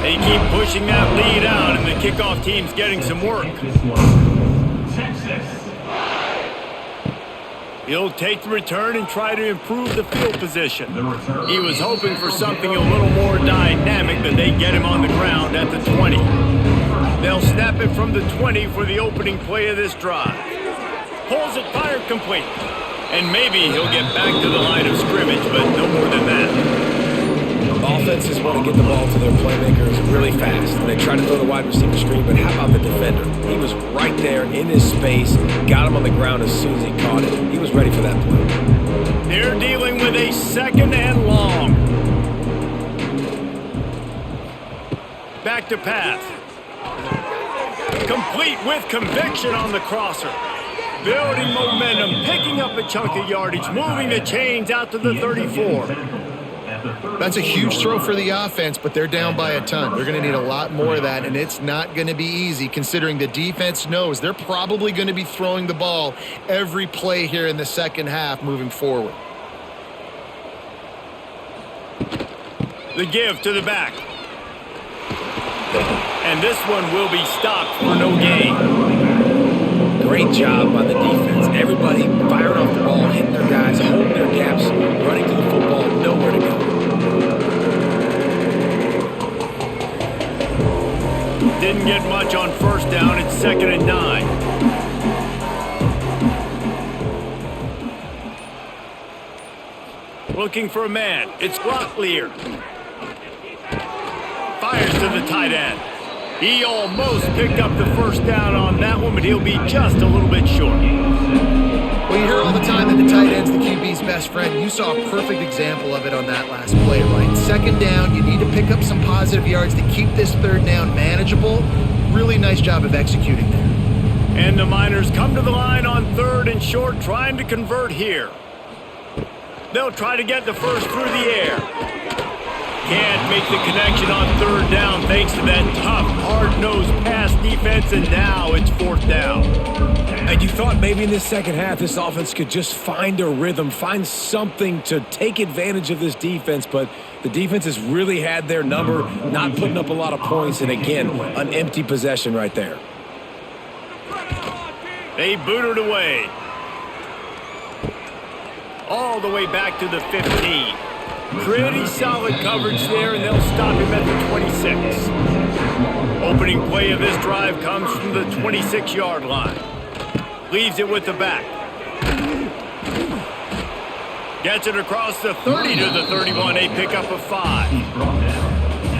[SPEAKER 1] They keep pushing that lead out, and the kickoff team's getting some work.
[SPEAKER 4] Texas.
[SPEAKER 1] He'll take the return and try to improve the field position. He was hoping for something a little more dynamic, but they get him on the ground at the 20. They'll snap it from the 20 for the opening play of this drive. Pulls it, fired complete. And maybe he'll get back to the line of scrimmage, but no more than that.
[SPEAKER 2] Offenses want to get the ball to their playmakers really fast. And they try to throw the wide receiver screen, but how about the defender? He was right there in his space, got him on the ground as soon as he caught it. He was ready for that play.
[SPEAKER 1] They're dealing with a 2nd and long. Back to pass. Complete with conviction on the crosser. Building momentum, picking up a chunk of yardage, moving the chains out to the 34.
[SPEAKER 3] That's a huge throw for the offense, but they're down by a ton. They're going to need a lot more of that, and it's not going to be easy considering the defense knows they're probably going to be throwing the ball every play here in the second half moving forward.
[SPEAKER 1] The give to the back. And this one will be stopped for no gain.
[SPEAKER 2] Great job by the defense. Everybody firing off the ball, hitting their guys, holding their gaps, running to the football, nowhere to go.
[SPEAKER 1] Didn't get much on first down. It's 2nd and 9. Looking for a man. It's Locklear. Fires to the tight end. He almost picked up the first down on that one, but he'll be just a little bit short.
[SPEAKER 3] Well, you hear all the time that the tight end's the QB's best friend. You saw a perfect example of it on that last play, right? Second down, you need to pick up some positive yards to keep this third down manageable. Really nice job of executing there.
[SPEAKER 1] And the Miners come to the line on 3rd and short, trying to convert here. They'll try to get the first through the air. Can't make the connection on 3rd down thanks to that tough, hard-nosed pass defense, and now it's 4th down.
[SPEAKER 2] And you thought maybe in this second half this offense could just find a rhythm, find something to take advantage of this defense, but the defense has really had their number, not putting up a lot of points, and again, an empty possession right there.
[SPEAKER 1] They boot it away. All the way back to the 15. Pretty solid coverage there, and they'll stop him at the 26. Opening play of this drive comes from the 26-yard line. Leaves it with the back. Gets it across the 30 to the 31, a pickup of 5.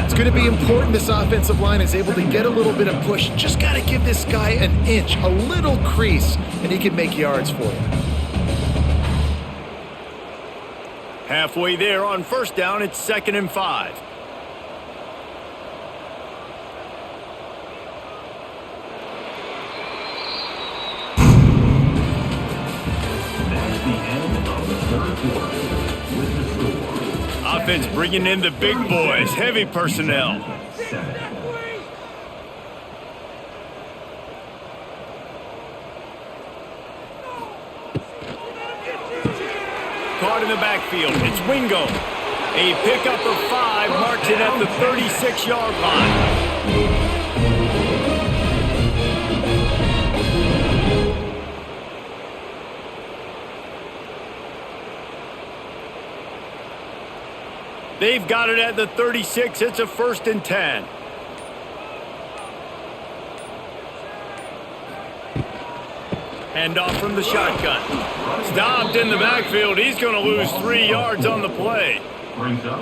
[SPEAKER 3] It's going to be important this offensive line is able to get a little bit of push. Just got to give this guy an inch, a little crease, and he can make yards for you.
[SPEAKER 1] Halfway there on 1st down, it's 2nd and 5.
[SPEAKER 4] That's the end of the 3rd quarter with the score.
[SPEAKER 1] Offense bringing in the big boys, heavy personnel.
[SPEAKER 4] 7.
[SPEAKER 1] Caught in the backfield. It's Wingo. A pickup of 5, marks it at the 36-yard line. They've got it at the 36. It's a 1st and 10. Hand off from the shotgun. Stopped in the backfield. He's going to lose 3 yards on the play.
[SPEAKER 4] Brings up.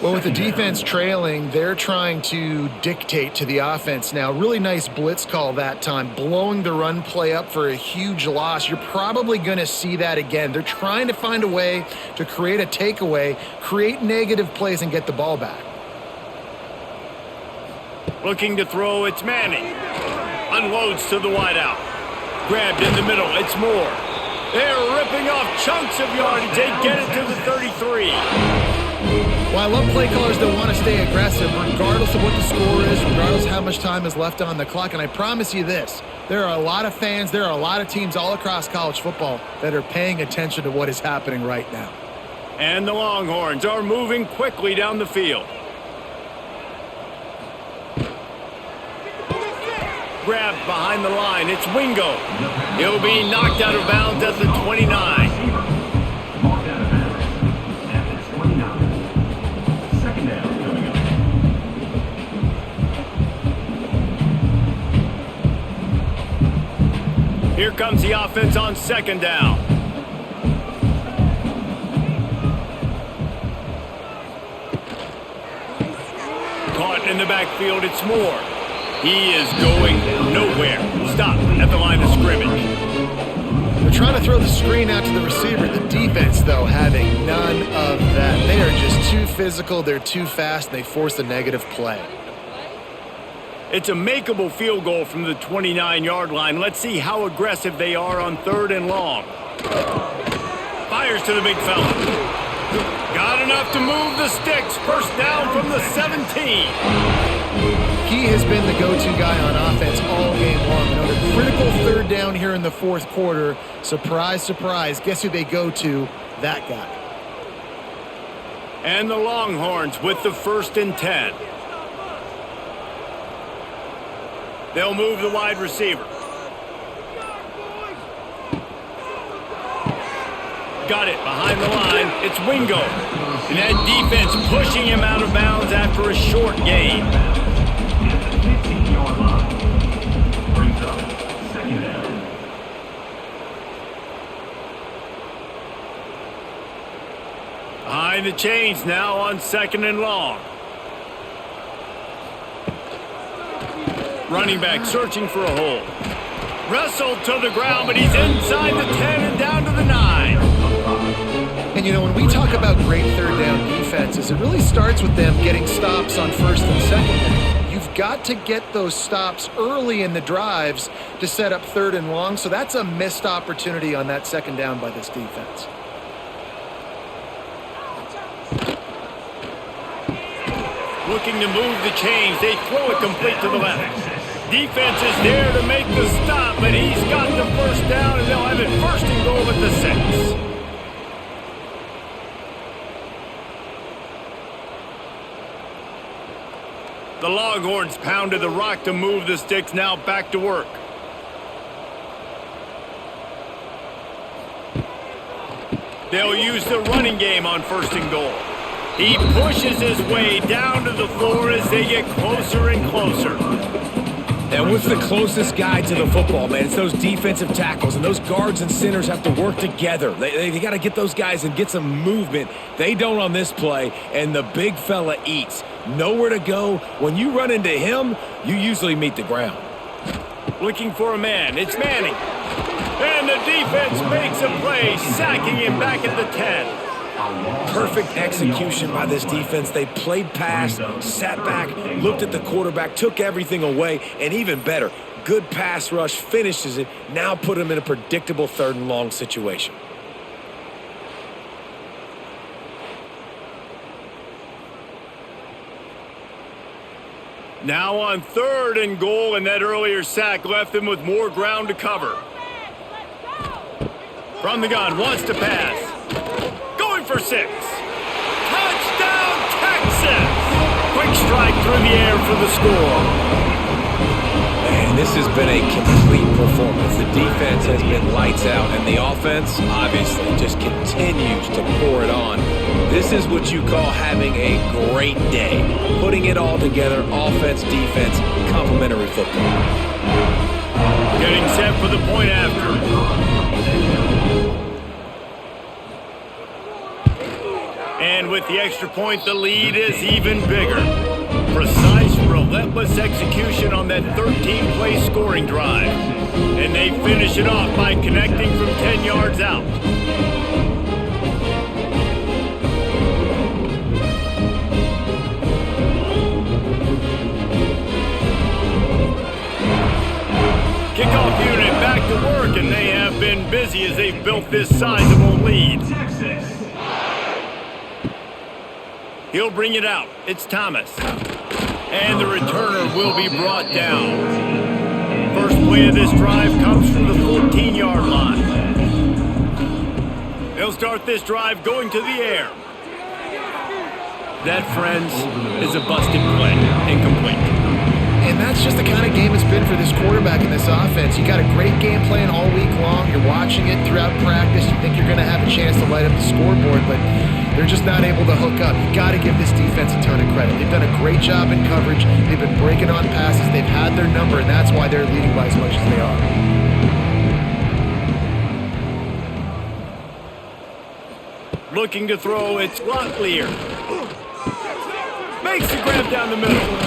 [SPEAKER 3] Well, with the defense trailing, they're trying to dictate to the offense now. Really nice blitz call that time, blowing the run play up for a huge loss. You're probably going to see that again. They're trying to find a way to create a takeaway, create negative plays, and get the ball back.
[SPEAKER 1] Looking to throw, it's Manning. Unloads to the wideout. Grabbed in the middle, it's Moore. They're ripping off chunks of yardage. They get it to the 33.
[SPEAKER 3] Well, I love play callers that want to stay aggressive, regardless of what the score is, regardless of how much time is left on the clock. And I promise you this, there are a lot of fans, there are a lot of teams all across college football that are paying attention to what is happening right now.
[SPEAKER 1] And the Longhorns are moving quickly down the field. Grabbed behind the line, it's Wingo. He'll be knocked out of bounds at the 29.
[SPEAKER 4] Marked out of bounds at the 29. 2nd down coming up.
[SPEAKER 1] Here comes the offense on 2nd down. Caught in the backfield, it's Moore. He is going nowhere. Stop at the line of scrimmage.
[SPEAKER 3] They're trying to throw the screen out to the receiver. The defense, though, having none of that. They are just too physical. They're too fast. And they force a negative play.
[SPEAKER 1] It's a makeable field goal from the 29-yard line. Let's see how aggressive they are on 3rd and long. Fires to the big fella. Got enough to move the sticks. 1st down from the 17.
[SPEAKER 3] He has been the go-to guy on offense all game long. Another critical 3rd down here in the 4th quarter. Surprise, surprise. Guess who they go to? That guy.
[SPEAKER 1] And the Longhorns with the 1st and 10. They'll move the wide receiver. Got it behind the line. It's Wingo. And that defense pushing him out of bounds after a short gain.
[SPEAKER 4] At the 15-yard line. Brings up 2nd down.
[SPEAKER 1] Behind Behind the chains now on 2nd and long. Running back searching for a hole. Wrestled to the ground, but he's inside the 10 and down to the 9.
[SPEAKER 3] And, you know, when we talk about great third down defenses, it really starts with them getting stops on 1st and 2nd down. You've got to get those stops early in the drives to set up 3rd and long, so that's a missed opportunity on that 2nd down by this defense.
[SPEAKER 1] Looking to move the chains. They throw it complete to the left. Defense is there to make the stop, but he's got the 1st down, and they'll have it 1st and goal at the 6. The Longhorns pounded the rock to move the sticks, now back to work. They'll use the running game on 1st and goal. He pushes his way down to the floor as they get closer and closer.
[SPEAKER 2] And what's the closest guy to the football, man? It's those defensive tackles, and those guards and centers have to work together. They got to get those guys and get some movement. They don't on this play, and the big fella eats. Nowhere to go. When you run into him, you usually meet the ground.
[SPEAKER 1] Looking for a man. It's Manning. And the defense makes a play, sacking him back at the 10.
[SPEAKER 2] Perfect execution by this defense. They played pass, sat back, looked at the quarterback, took everything away, and even better, good pass rush, finishes it, now put him in a predictable 3rd and long situation.
[SPEAKER 1] Now on 3rd and goal, and that earlier sack left them with more ground to cover. From the gun, wants to pass. Going for 6. Touchdown, Texas! Quick strike through the air for the score.
[SPEAKER 2] Man, this has been a complete performance. The defense has been lights out, and the offense, obviously, just continues to pour it on. This is what you call having a great day. Putting it all together, offense, defense, complementary football.
[SPEAKER 1] Getting set for the point after. And with the extra point, the lead is even bigger. Precise, relentless execution on that 13-play scoring drive. And they finish it off by connecting from 10 yards out. Kickoff unit back to work, and they have been busy as they've built this sizable lead. He'll bring it out. It's Thomas. And the returner will be brought down. First play of this drive comes from the 14-yard line. They'll start this drive going to the air. That, friends, is a busted play. Incomplete.
[SPEAKER 3] And that's just the kind of game it's been for this quarterback in this offense. You got a great game plan all week long. You're watching it throughout practice. You think you're going to have a chance to light up the scoreboard, but they're just not able to hook up. You got to give this defense a ton of credit. They've done a great job in coverage. They've been breaking on passes. They've had their number, and that's why they're leading by as much as they are.
[SPEAKER 1] Looking to throw, it's Locklear. Makes the grab down the middle.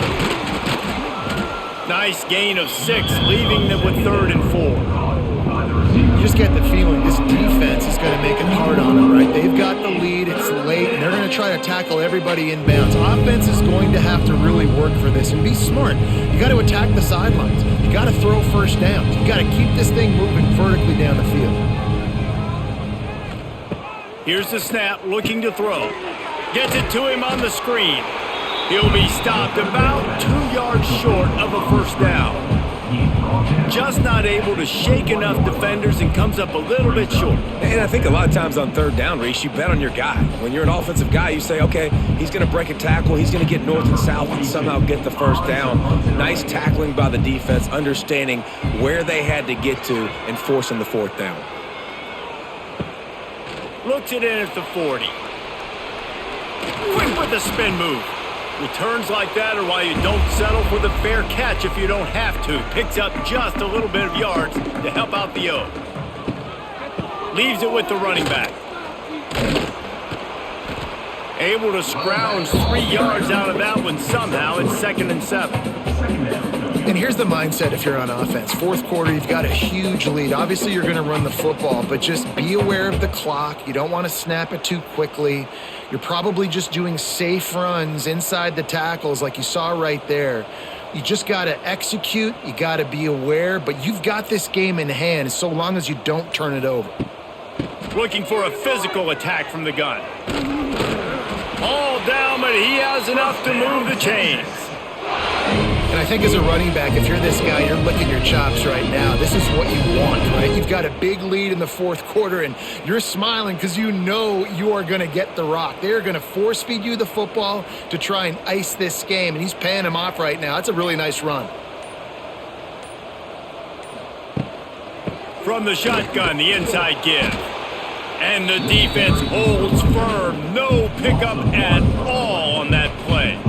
[SPEAKER 1] Nice gain of 6, leaving them with 3rd and 4.
[SPEAKER 3] You just get the feeling this defense is going to make it hard on them, right? They've got the lead, it's late, and they're going to try to tackle everybody inbounds. Offense is going to have to really work for this and be smart. You got to attack the sidelines. You got to throw 1st downs. You got to keep this thing moving vertically down the field.
[SPEAKER 1] Here's the snap, looking to throw. Gets it to him on the screen. He'll be stopped about 2 yards short of a 1st down. Just not able to shake enough defenders and comes up a little bit short.
[SPEAKER 2] And I think a lot of times on 3rd down, Reese, you bet on your guy. When you're an offensive guy, you say, okay, he's going to break a tackle, he's going to get north and south and somehow get the 1st down. Nice tackling by the defense, understanding where they had to get to and forcing the 4th down.
[SPEAKER 1] Looks it in at the 40. Quick with the spin move. Returns like that are why you don't settle for the fair catch if you don't have to. Picks up just a little bit of yards to help out the O. Leaves it with the running back. Able to scrounge 3 yards out of that one somehow. It's 2nd and 7.
[SPEAKER 3] And here's the mindset if you're on offense. Fourth quarter, you've got a huge lead. Obviously, you're going to run the football, but just be aware of the clock. You don't want to snap it too quickly. You're probably just doing safe runs inside the tackles like you saw right there. You just got to execute. You got to be aware, but you've got this game in hand so long as you don't turn it over.
[SPEAKER 1] Looking for a physical attack from the gun. All down, but he has enough to move the chains.
[SPEAKER 3] And I think as a running back, if you're this guy, you're licking your chops right now. This is what you want, right? You've got a big lead in the fourth quarter, and you're smiling because you know you are going to get the rock. They're going to force feed you the football to try and ice this game, and he's paying him off right now. That's a really nice run.
[SPEAKER 1] From the shotgun, the inside give. And the defense holds firm. No pickup at all on that play.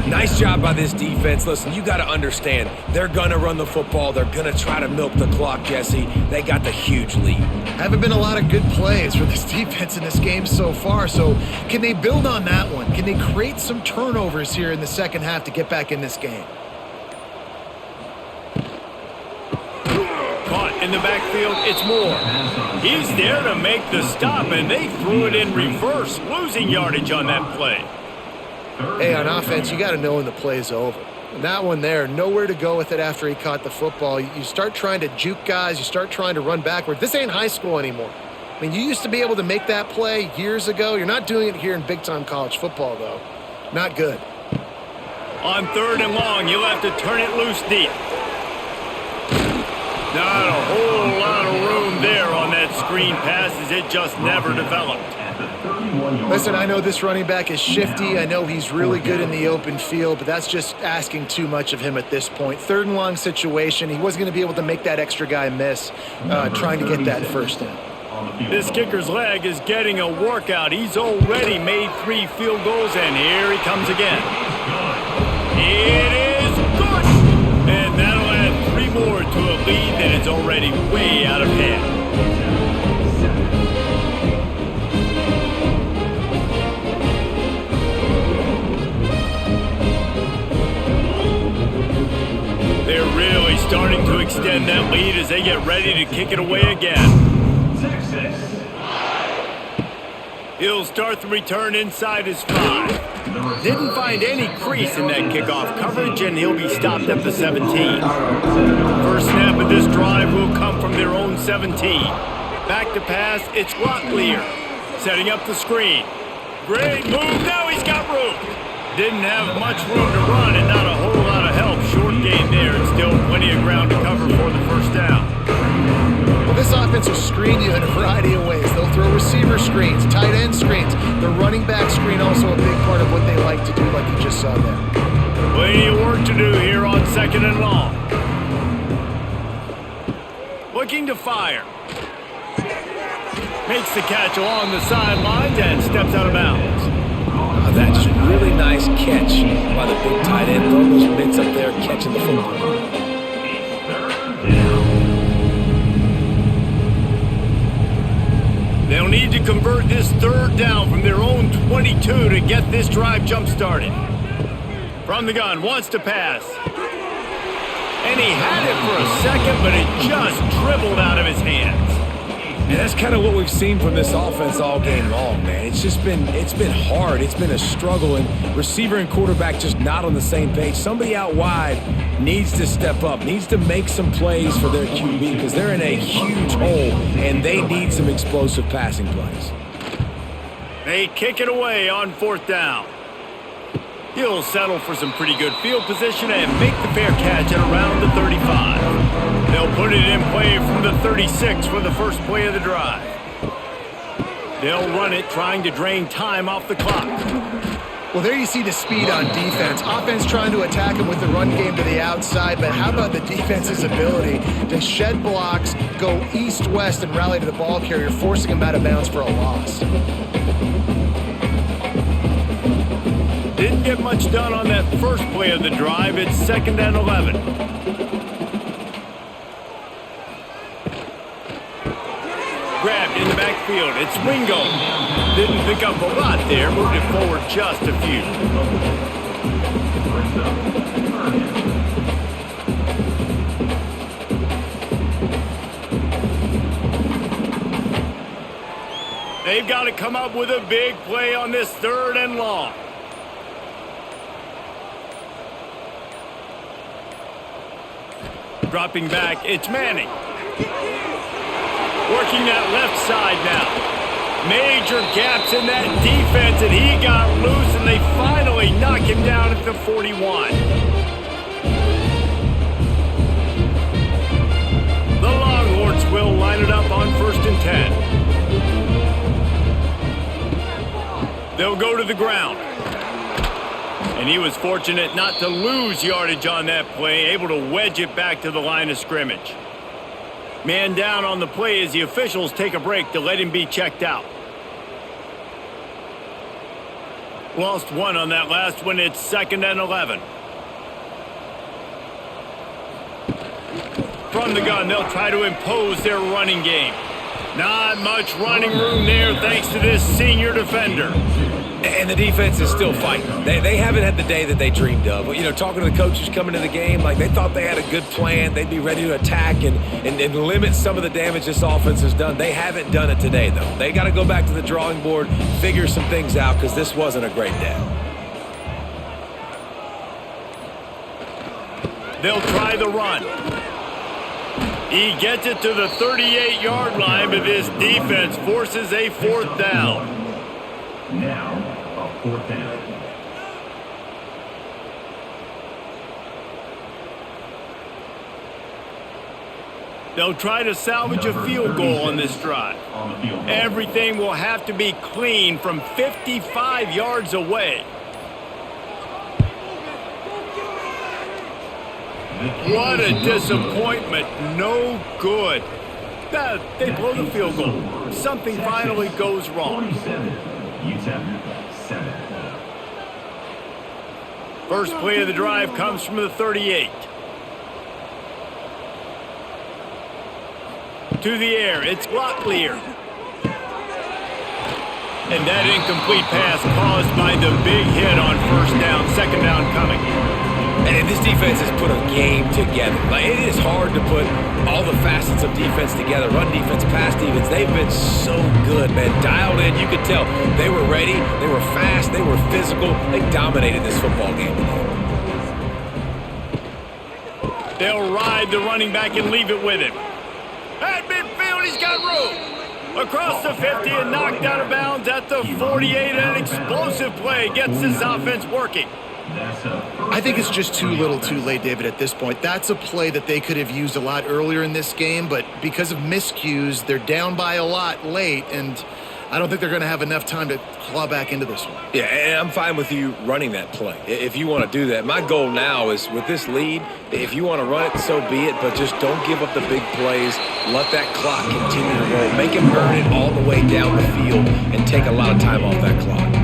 [SPEAKER 2] Nice job by this defense. Listen, you got to understand, they're going to run the football. They're going to try to milk the clock, Jesse. They got the huge lead.
[SPEAKER 3] Haven't been a lot of good plays for this defense in this game so far, so can they build on that one? Can they create some turnovers here in the second half to get back in this game?
[SPEAKER 1] Caught in the backfield, it's Moore. He's there to make the stop, and they threw it in reverse, losing yardage on that play.
[SPEAKER 3] Hey, on offense, you got to know when the play's over. And that one there, nowhere to go with it after he caught the football. You start trying to juke guys. You start trying to run backward. This ain't high school anymore. I mean, you used to be able to make that play years ago. You're not doing it here in big-time college football, though. Not good.
[SPEAKER 1] On 3rd and long, you'll have to turn it loose deep. Not a whole lot of room there on that screen pass as it just never developed.
[SPEAKER 3] Listen, I know this running back is shifty. I know he's really good in the open field, but that's just asking too much of him at this point. 3rd and long situation. He wasn't going to be able to make that extra guy miss trying to get that first down.
[SPEAKER 1] This kicker's leg is getting a workout. He's already made 3 field goals, and here he comes again. It is good! And that'll add 3 more to a lead that is already way out of hand. They're really starting to extend that lead as they get ready to kick it away again. He'll start the return inside his 5. Didn't find any crease in that kickoff coverage, and he'll be stopped at the 17. First snap of this drive will come from their own 17. Back to pass, it's Locklear. Setting up the screen. Great move, now he's got room. Didn't have much room to run and not a whole lot of help. Short gain there and still plenty of ground to cover for the first down.
[SPEAKER 3] Well, this offense will screen you in a variety of ways. They'll throw receiver screens, tight end screens. The running back screen also a big part of what they like to do, like you just saw there.
[SPEAKER 1] Plenty of work to do here on 2nd and long. Looking to fire. Makes the catch along the sidelines and steps out of bounds.
[SPEAKER 2] That's really nice catch by the big tight end. Throwing those mitts up there, catching the football.
[SPEAKER 1] They'll need to convert this 3rd down from their own 22 to get this drive jump-started. From the gun, wants to pass. And he had it for a second, but it just dribbled out of his hands.
[SPEAKER 2] And that's kind of what we've seen from this offense all game long, man. It's been hard. It's been a struggle, and receiver and quarterback just not on the same page. Somebody out wide needs to step up, needs to make some plays for their QB because they're in a huge hole, and they need some explosive passing plays.
[SPEAKER 1] They kick it away on 4th down. He'll settle for some pretty good field position and make the fair catch at around the 35. They'll put it in play from the 36 for the first play of the drive. They'll run it, trying to drain time off the clock.
[SPEAKER 3] Well, there you see the speed on defense. Offense trying to attack him with the run game to the outside, but how about the defense's ability to shed blocks, go east-west, and rally to the ball carrier, forcing him out of bounds for a loss.
[SPEAKER 1] Didn't get much done on that first play of the drive. It's 2nd and 11. Grabbed in the backfield. It's Wingo. Didn't pick up a lot there. Moved it forward just a few.
[SPEAKER 4] First up, third down.
[SPEAKER 1] They've got to come up with a big play on this 3rd and long. Dropping back, it's Manning. Working that left side now. Major gaps in that defense, and he got loose, and they finally knock him down at the 41. The Longhorns will line it up on 1st and 10. They'll go to the ground. And he was fortunate not to lose yardage on that play, able to wedge it back to the line of scrimmage. Man down on the play as the officials take a break to let him be checked out. Lost one on that last one. It's 2nd and 11. From the gun, they'll try to impose their running game. Not much running room there thanks to this senior defender.
[SPEAKER 2] And the defense is still fighting. They haven't had the day that they dreamed of. You know, talking to the coaches coming to the game, like they thought they had a good plan. They'd be ready to attack and limit some of the damage this offense has done. They haven't done it today, though. They got to go back to the drawing board, figure some things out, because this wasn't a great day.
[SPEAKER 1] They'll try the run. He gets it to the 38-yard line, but this defense forces a 4th down.
[SPEAKER 4] Now, a 4th down.
[SPEAKER 1] They'll try to salvage a field goal on this drive.
[SPEAKER 4] On the field goal.
[SPEAKER 1] Everything will have to be clean from 55 yards away. What a disappointment. No good. They blow the field goal. Something finally goes wrong.
[SPEAKER 4] 47, UTEP 7.
[SPEAKER 1] First play of the drive comes from the 38. To the air, it's Locklear. And that incomplete pass caused by the big hit on 1st down, 2nd down coming.
[SPEAKER 2] And this defense has put a game together. Like, it is hard to put all the facets of defense together. Run defense, pass defense. They've been so good, man. Dialed in. You could tell they were ready. They were fast. They were physical. They dominated this football game today.
[SPEAKER 1] They'll ride the running back and leave it with him. At midfield, he's got room. Across the 50 and knocked out of bounds at the 48. An explosive play gets this offense working.
[SPEAKER 3] I think it's just too little too late, David, at this point. That's a play that they could have used a lot earlier in this game, but because of miscues, they're down by a lot late, and I don't think they're going to have enough time to claw back into this one.
[SPEAKER 2] Yeah, and I'm fine with you running that play if you want to do that. My goal now is with this lead, if you want to run it, so be it, but just don't give up the big plays. Let that clock continue to roll. Make him earn it all the way down the field and take a lot of time off that clock.